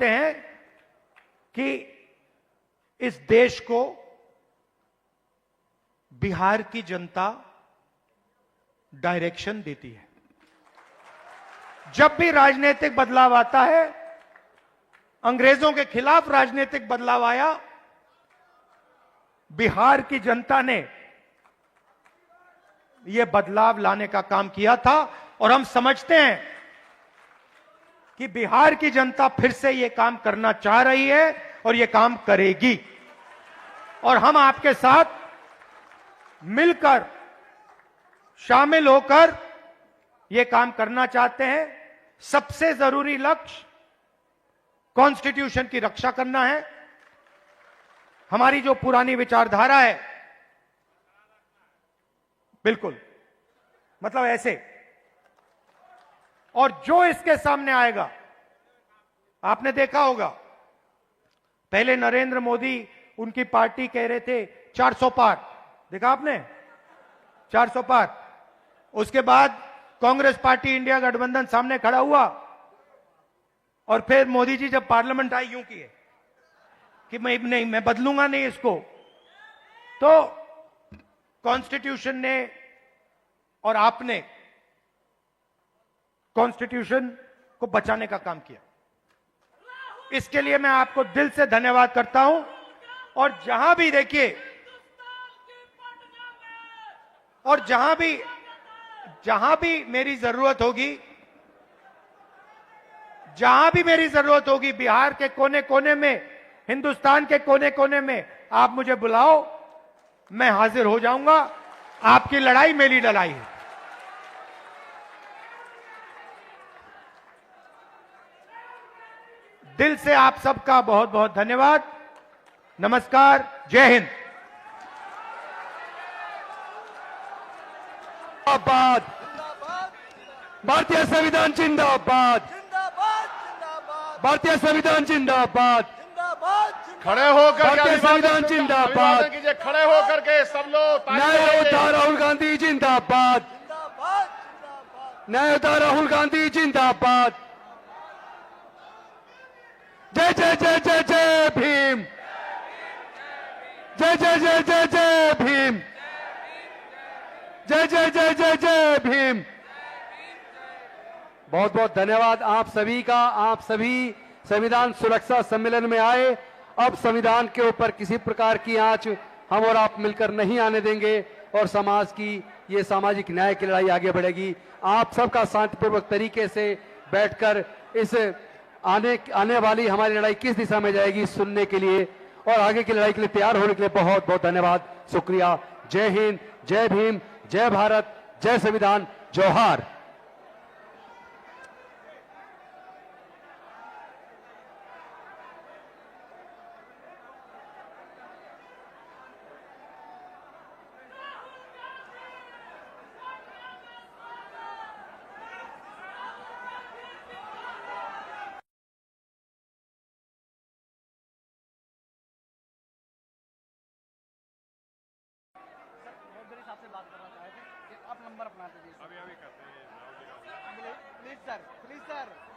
I: हैं कि इस देश को बिहार की जनता डायरेक्शन देती है। जब भी राजनीतिक बदलाव आता है, अंग्रेजों के खिलाफ राजनीतिक बदलाव आया, बिहार की जनता ने यह बदलाव लाने का काम किया था। और हम समझते हैं कि बिहार की जनता फिर से यह काम करना चाह रही है और यह काम करेगी। और हम आपके साथ मिलकर, शामिल होकर यह काम करना चाहते हैं। सबसे जरूरी लक्ष्य कॉन्स्टिट्यूशन की रक्षा करना है। हमारी जो पुरानी विचारधारा है, बिल्कुल मतलब ऐसे, और जो इसके सामने आएगा, आपने देखा होगा पहले नरेंद्र मोदी, उनकी पार्टी कह रहे थे 400 पार, देखा आपने 400 पार। उसके बाद कांग्रेस पार्टी, इंडिया गठबंधन सामने खड़ा हुआ और फिर मोदी जी जब पार्लियामेंट आई, यूं किए कि मैं बदलूंगा नहीं इसको। तो कॉन्स्टिट्यूशन ने और आपने कॉन्स्टिट्यूशन को बचाने का काम किया। इसके लिए मैं आपको दिल से धन्यवाद करता हूं। और जहां भी देखिए, और जहां भी मेरी जरूरत होगी, बिहार के कोने कोने में, हिंदुस्तान के कोने कोने में आप मुझे बुलाओ, मैं हाजिर हो जाऊंगा। आपकी लड़ाई मेरी लड़ाई है। दिल से आप सबका बहुत बहुत धन्यवाद। नमस्कार, जय हिंद।
A: जिंदाबाद, भारतीय संविधान जिंदाबाद, भारतीय संविधान जिंदाबाद,
F: खड़े होकर
A: भारतीय संविधान जिंदाबाद,
F: कीजिए, खड़े होकर के सब लोग
A: न्याय योद्धा राहुल गांधी जिंदाबाद, न्याय योद्धा राहुल गांधी जिंदाबाद। जय जय जय जय जय भीम, जय जय जय जय जय भीम, जय जय जय जय जय भीम। बहुत बहुत धन्यवाद आप सभी का। आप सभी संविधान सुरक्षा सम्मेलन में आए। अब संविधान के ऊपर किसी प्रकार की आंच हम और आप मिलकर नहीं आने देंगे और समाज की ये सामाजिक न्याय की लड़ाई आगे बढ़ेगी। आप सबका शांतिपूर्वक तरीके से बैठकर इस आने वाली हमारी लड़ाई किस दिशा में जाएगी सुनने के लिए और आगे की लड़ाई के लिए तैयार होने के लिए बहुत बहुत धन्यवाद, शुक्रिया। जय हिंद, जय भीम, जय भारत, जय संविधान, जोहार।
F: अभी करते हैं।
D: Please sir, please sir.